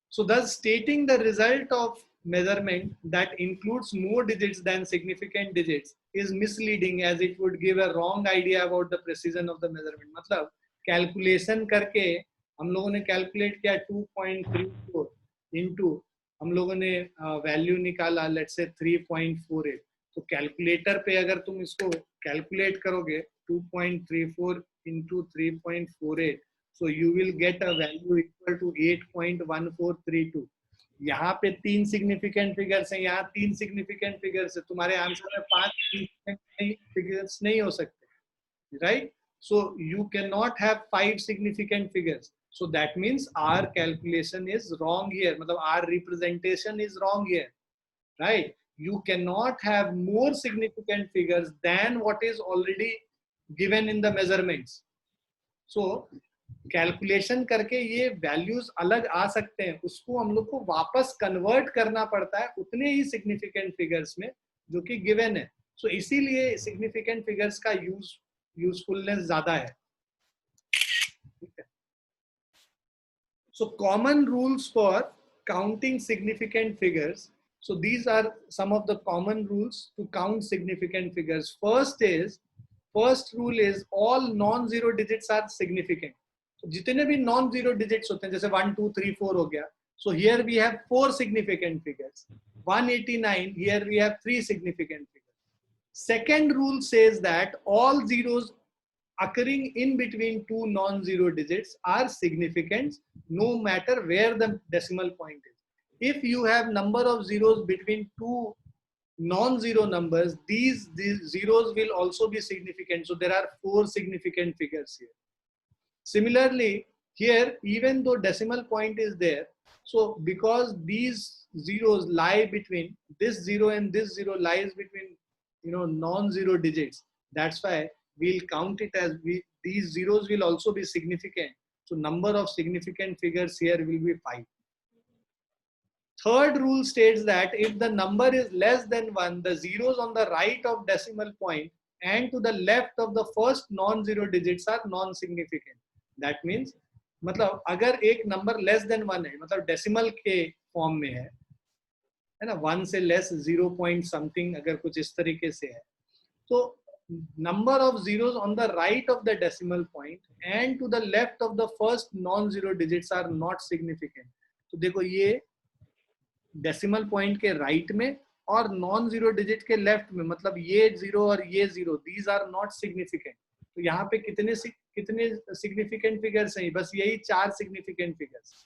So thus stating the result of measurement that includes more digits than significant digits is misleading, as it would give a wrong idea about the precision of the measurement. मतलब calculation करके हम लोगों ने calculate किया 2.34 into हम लोगों ने value निकाला let's say 3.48, तो calculator पे अगर तुम इसको calculate करोगे 2.34 into 3.48, so you will get a value equal to 8.1432. यहाँ पे 3 significant figures हैं, यहाँ 3 significant figures है, तुम्हारे आंसर में 5 significant figures नहीं हो सकते, right? So you cannot have 5 significant figures. So that means our calculation is wrong here. मतलब our representation is wrong here, right? You cannot have more significant figures than what is already given in the measurements. So calculation करके ये values अलग आ सकते हैं, उसको हम लोग को वापस कन्वर्ट करना पड़ता है उतने ही सिग्निफिकेंट फिगर्स में जो कि गिवन है. सो इसीलिए सिग्निफिकेंट फिगर्स का यूजफुलनेस ज्यादा है. So common rules for counting significant figures. So these are some of the common rules to count significant figures. First rule is all non-zero digits are significant. So जितने भी non-zero digits होते हैं, जैसे 1, 2, 3, 4 हो गया. So here we have 4 significant figures. 189, here we have 3 significant figures. Second rule says that all zeros occurring in between two non-zero digits are significant no matter where the decimal point is. If you have number of zeros between two non-zero numbers, these zeros will also be significant. So there are 4 significant figures here. Similarly, here, even though decimal point is there, so because these zeros lie between this 0 and this 0 lies between, you know, non-zero digits, that's why we'll count it as these zeros will also be significant. So number of significant figures here will be 5. Third rule states that if the number is less than 1, the zeros on the right of decimal point and to the left of the first non-zero digits are non-significant. That means, मतलब अगर एक number less than 1 है, मतलब decimal के form में है ना, 1 से less 0 point something अगर कुछ इस तरीके से है, तो number of zeros on the right of the decimal point and to the left of the first non-zero digits are not significant. तो देखो ये डेसिमल पॉइंट के राइट में और नॉन जीरो डिजिट के लेफ्ट में, मतलब ये 0 और ये 0, दीज आर नॉट सिग्निफिकेंट. तो यहाँ पे कितने सिग्निफिकेंट फिगर्स हैं? बस यही 4 significant figures.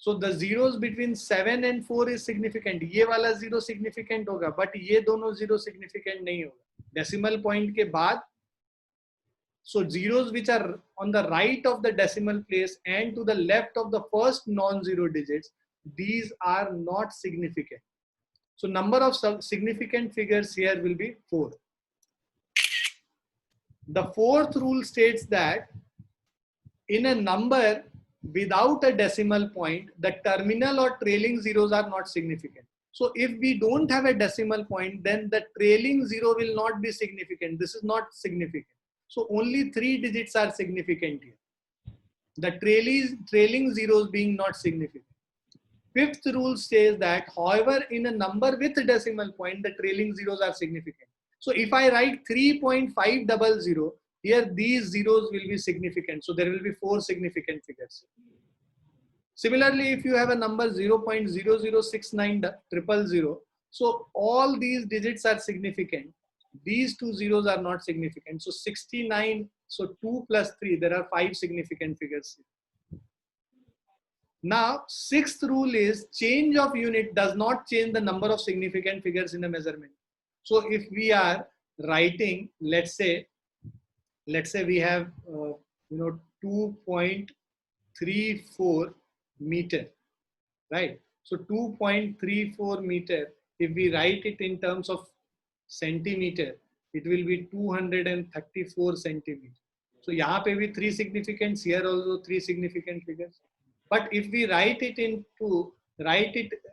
So the zeros between 7 and 4 is significant. ये वाला 0 सिग्निफिकेंट होगा, बट ये दोनों 0 सिग्निफिकेंट नहीं होगा डेसिमल पॉइंट के बाद. So zeros which are on the right of the decimal place and to the left of the first non-zero digits, these are not significant. So number of significant figures here will be 4. The fourth rule states that in a number without a decimal point, the terminal or trailing zeros are not significant. So if we don't have a decimal point, then the trailing zero will not be significant. This is not significant. So only 3 digits are significant here. The trailing zeros being not significant. Fifth rule says that, however, in a number with a decimal point, the trailing zeros are significant. So if I write 3.500, here these zeros will be significant. So there will be 4 significant figures. Similarly, if you have a number 0.006900, so all these digits are significant. These two zeros are not significant. So 69, so 2 plus 3, there are 5 significant figures. Now, sixth rule is change of unit does not change the number of significant figures in a measurement. So if we are writing, let's say we have 2.34 meter, right? So 2.34 meter, if we write it in terms of centimeter, it will be 234 centimeter. So यहाँ पे भी 3 significants, here also 3 significant figures. But if we write it in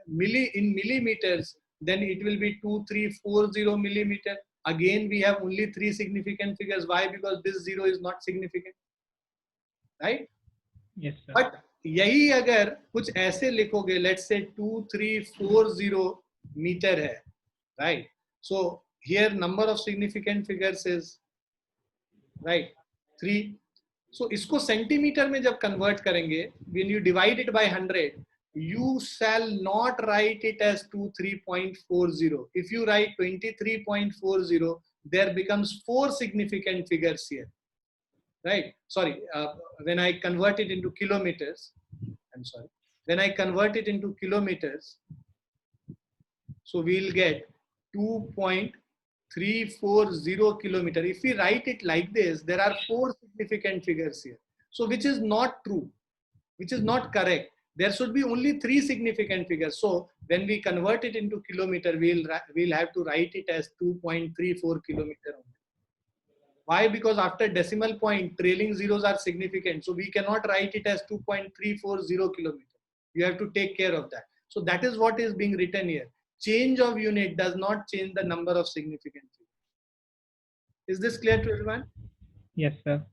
millimeters, then it will be 2340 millimeter. Again, we have only 3 significant figures. Why? Because this 0 is not significant, right? Yes, sir. But यही अगर कुछ ऐसे लिखोगे, let's say 2340 meter है, right? So here number of significant figures is, right, 3. So इसको centimetre में जब convert करेंगे, when you divide it by 100, you shall not write it as 23.40. If you write 23.40, there becomes 4 significant figures here, right? Sorry, when I convert it into kilometers, when I convert it into kilometers, so we'll get 2.340 kilometer. If we write it like this, there are 4 significant figures here. So which is not true, which is not correct. There should be only 3 significant figures. So when we convert it into kilometer, we'll have to write it as 2.34 kilometer only. Why? Because after decimal point, trailing zeros are significant. So we cannot write it as 2.340 kilometer. You have to take care of that. So that is what is being written here. Change of unit does not change the number of significant figures. Is this clear to everyone? Yes, sir.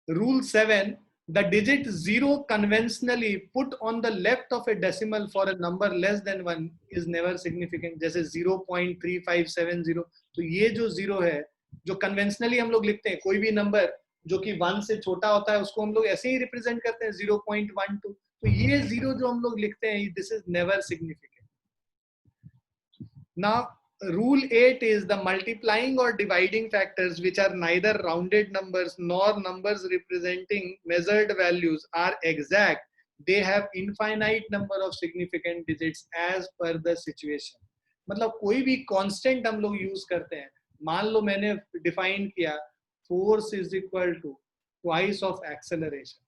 Rule 7, the digit 0 conventionally put on the left of a decimal for a number less than 1 is never significant. जैसे 0.3570, तो ये जो 0 है, जो conventionally हम लोग लिखते हैं, कोई भी number जो कि 1 से छोटा होता है, उसको हम लोग ऐसे ही represent करते हैं 0.12. तो ये 0 जो हम लोग लिखते हैं, this is never significant. Now, rule 8 is the multiplying or dividing factors which are neither rounded numbers nor numbers representing measured values are exact. They have infinite number of significant digits as per the situation. मतलब कोई भी constant हम लोग use करते हैं. मान लो मैंने define किया force is equal to twice of acceleration.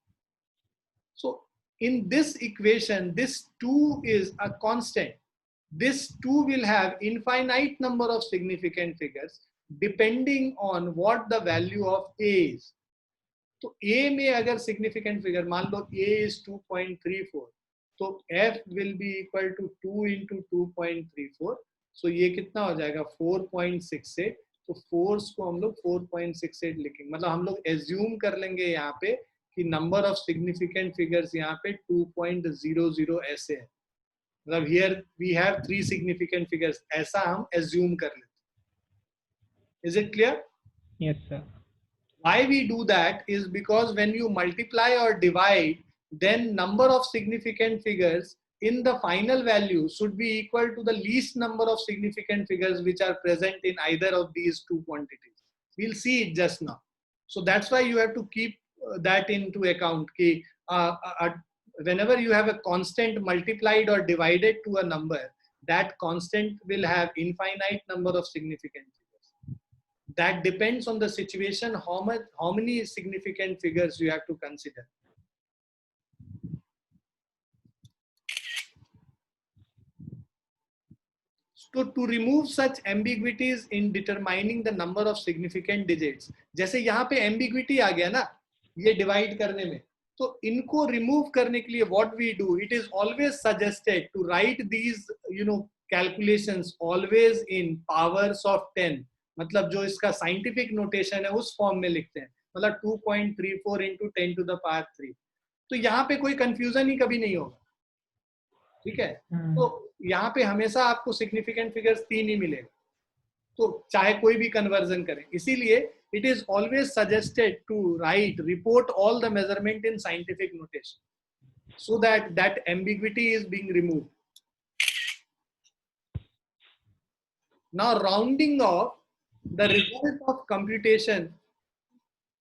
So in this equation, this 2 is a constant. This 2 will have infinite number of significant figures depending on what the value of A is. तो A में अगर significant figure, मान लो A is 2.34, तो F will be equal to 2 into 2.34. So ये कितना हो जाएगा 4.68. तो force को हम लोग 4.68 लिखेंगे. मतलब हम लोग assume कर लेंगे यहाँ पे कि number of significant figures यहाँ पे 2.00 ऐसे है. मतलब here we have 3 significant figures. ऐसा हम assume कर लेते. Is it clear? Yes, sir. Why we do that is because when you multiply or divide, then number of significant figures in the final value should be equal to the least number of significant figures which are present in either of these two quantities. We'll see it just now. So that's why you have to keep that into account. Ki, whenever you have a constant multiplied or divided to a number, that constant will have infinite number of significant figures. That depends on the situation, how many significant figures you have to consider. So to remove such ambiguities in determining the number of significant digits, जैसे यहाँ पे ambiguity आ गया ना, ये divide करने में, तो इनको remove करने के लिए what we do, it is always suggested to write these, calculations always in powers of 10. मतलब जो इसका scientific notation है उस form में लिखते हैं. मतलब 2.34 into 10 to the power 3. तो यहाँ पे कोई confusion ही कभी नहीं होगा. ठीक है. तो यहाँ पे हमेशा आपको significant figures 3 ही मिलेगा. तो चाहे कोई भी conversion करें. इसीलिए it is always suggested to report all the measurement in scientific notation. so that that ambiguity is being removed. Now rounding off, the result of computation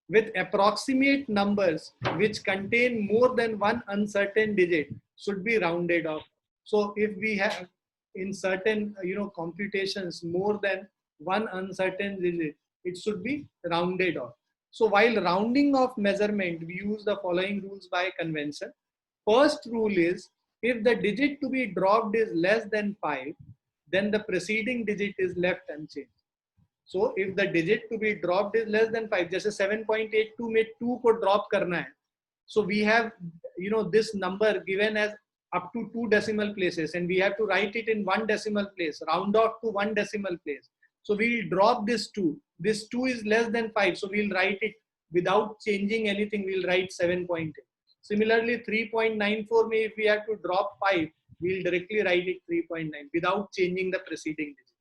with approximate numbers which contain more than one uncertain digit should be rounded off. So if we have in certain computations more than one uncertain digit, it should be rounded off. So while rounding off measurement, we use the following rules by convention. First rule is, if the digit to be dropped is less than 5, then the preceding digit is left unchanged. So if the digit to be dropped is less than 5, जैसे 7.82 में 2 को drop करना है, so we have this number given as up to 2 decimal places, and we have to write it in 1 decimal place, round off to 1 decimal place. So we'll drop this 2. This 2 is less than 5, so we'll write it without changing anything. We'll write 7.8. Similarly, 3.94 में if we have to drop 5, we'll directly write it 3.9 without changing the preceding digit.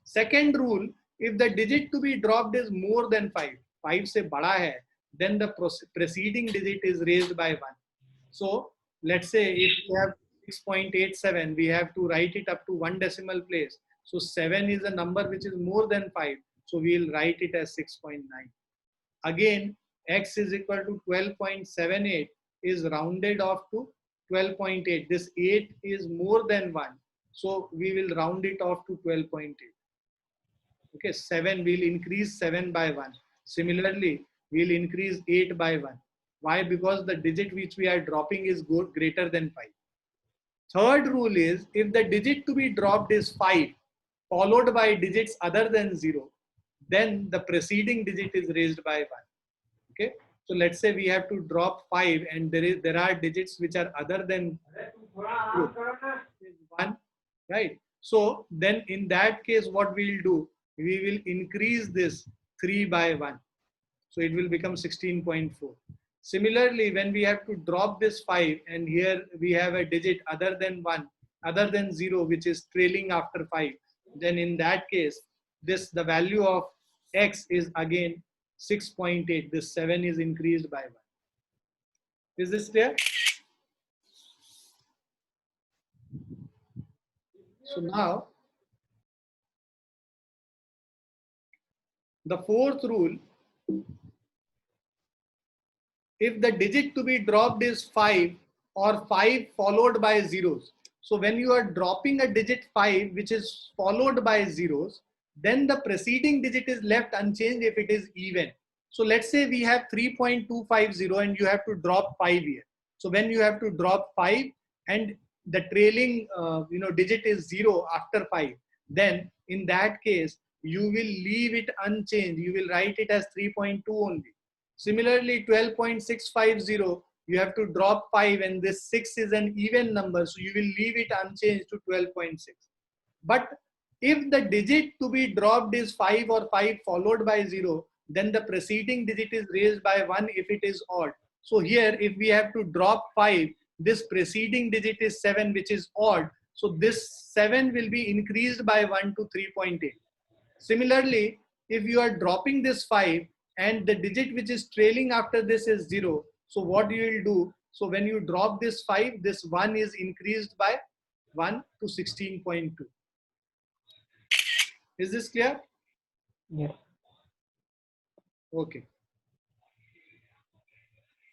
Second rule, if the digit to be dropped is more than 5 से बड़ा है, then the preceding digit is raised by 1. So let's say if we have 6.87, we have to write it up to 1 decimal place. So 7 is a number which is more than 5. So we'll write it as 6.9. Again, x is equal to 12.78 is rounded off to 12.8. This 8 is more than 1. So we will round it off to 12.8. Okay, 7 will increase 7 by 1. Similarly, we'll increase 8 by 1. Why? Because the digit which we are dropping is greater than 5. Third rule is, if the digit to be dropped is 5, followed by digits other than 0, then the preceding digit is raised by 1. Okay, so let's say we have to drop 5 and there are digits which are other than 1, right? So then in that case, what we'll do, we will increase this 3 by 1. So it will become 16.4. Similarly, when we have to drop this 5 and here we have a digit other than 1, other than 0, which is trailing after 5, then in that case, the value of x is again 6.8. This 7 is increased by 1. Is this clear? So now, the fourth rule, if the digit to be dropped is 5 or 5 followed by zeros. So when you are dropping a digit 5 which is followed by zeros, then the preceding digit is left unchanged if it is even. So let's say we have 3.250 and you have to drop 5 here. So when you have to drop 5 and the trailing digit is 0 after 5, then in that case you will leave it unchanged. You will write it as 3.2 only. Similarly, 12.650, you have to drop 5 and this 6 is an even number, so you will leave it unchanged to 12.6. But if the digit to be dropped is 5 or 5 followed by 0, then the preceding digit is raised by 1 if it is odd. So here, if we have to drop 5, this preceding digit is 7, which is odd. So this 7 will be increased by 1 to 3.8. Similarly, if you are dropping this 5 and the digit which is trailing after this is 0, so what you will do, so when you drop this 5, this 1 is increased by 1 to 16.2. Is this clear? Yes. Okay.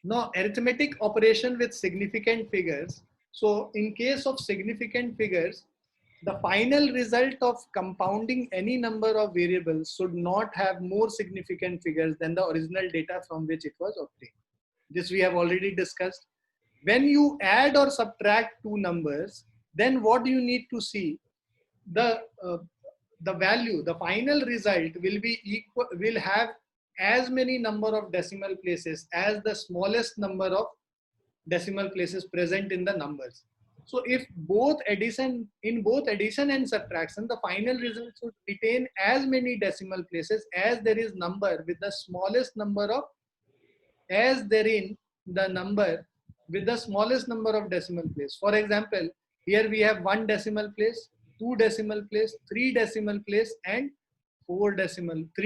Now, arithmetic operation with significant figures. So in case of significant figures, the final result of compounding any number of variables should not have more significant figures than the original data from which it was obtained. This we have already discussed. When you add or subtract two numbers, then what do you need to see? The value, the final result will have as many number of decimal places as the smallest number of decimal places present in the numbers. So if in both addition and subtraction, the final result should retain as many decimal places as there is number with the smallest number of decimal place. For example, here we have 1 decimal place, 2 decimal place, 3 decimal place, and 3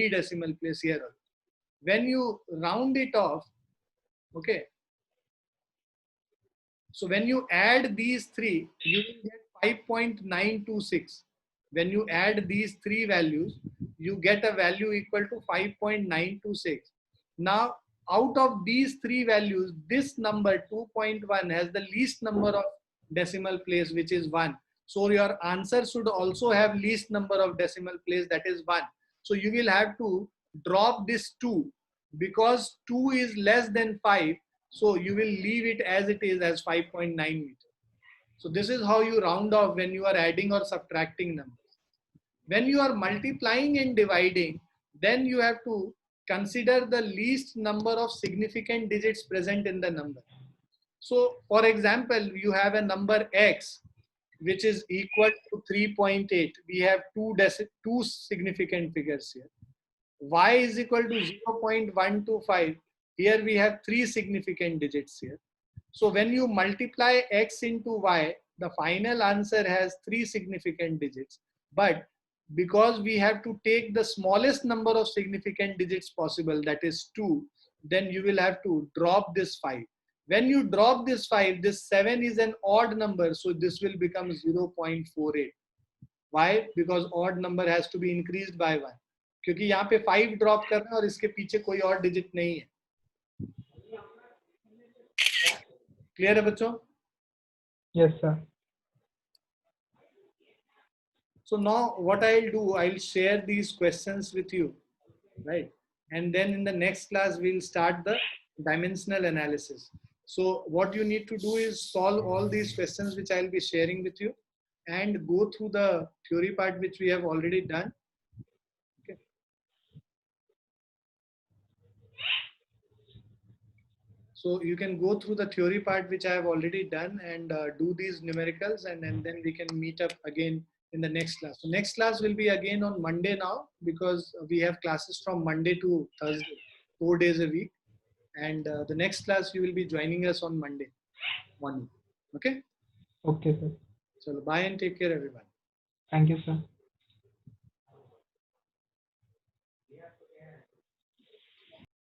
decimal place here. When you round it off, okay, So when you add these three, you will get 5.926. When you add these three values, you get a value equal to 5.926. Now, out of these three values, this number 2.1 has the least number of decimal place, which is 1. So your answer should also have least number of decimal place, that is 1. So you will have to drop this 2 because 2 is less than 5. So you will leave it as it is as 5.9 meter. So this is how you round off when you are adding or subtracting numbers. When you are multiplying and dividing, then you have to consider the least number of significant digits present in the number. So for example, you have a number x which is equal to 3.8. We have two significant figures here. Y is equal to 0.125. Here we have three significant digits here. So when you multiply x into y, the final answer has three significant digits. But because we have to take the smallest number of significant digits possible, that is 2, then you will have to drop this 5. When you drop this 5, this 7 is an odd number, so this will become 0.48. Why? Because odd number has to be increased by 1. क्योंकि यहाँ पे 5 drop कर रहा है और इसके पीछे कोई और डिजिट नहीं है. क्लियर है बच्चों? Yes, sir. So now what I'll do, I'll share these questions with you, right? And then in the next class, we'll start the dimensional analysis. So what you need to do is solve all these questions which I'll be sharing with you and go through the theory part which we have already done. Okay. So you can go through the theory part which I have already done and do these numericals, and then we can meet up again in the next class. So next class will be again on Monday now, because we have classes from Monday to Thursday, 4 days a week. And the next class you will be joining us on Monday morning. Okay? Okay, sir. So bye and take care, everyone. Thank you, sir.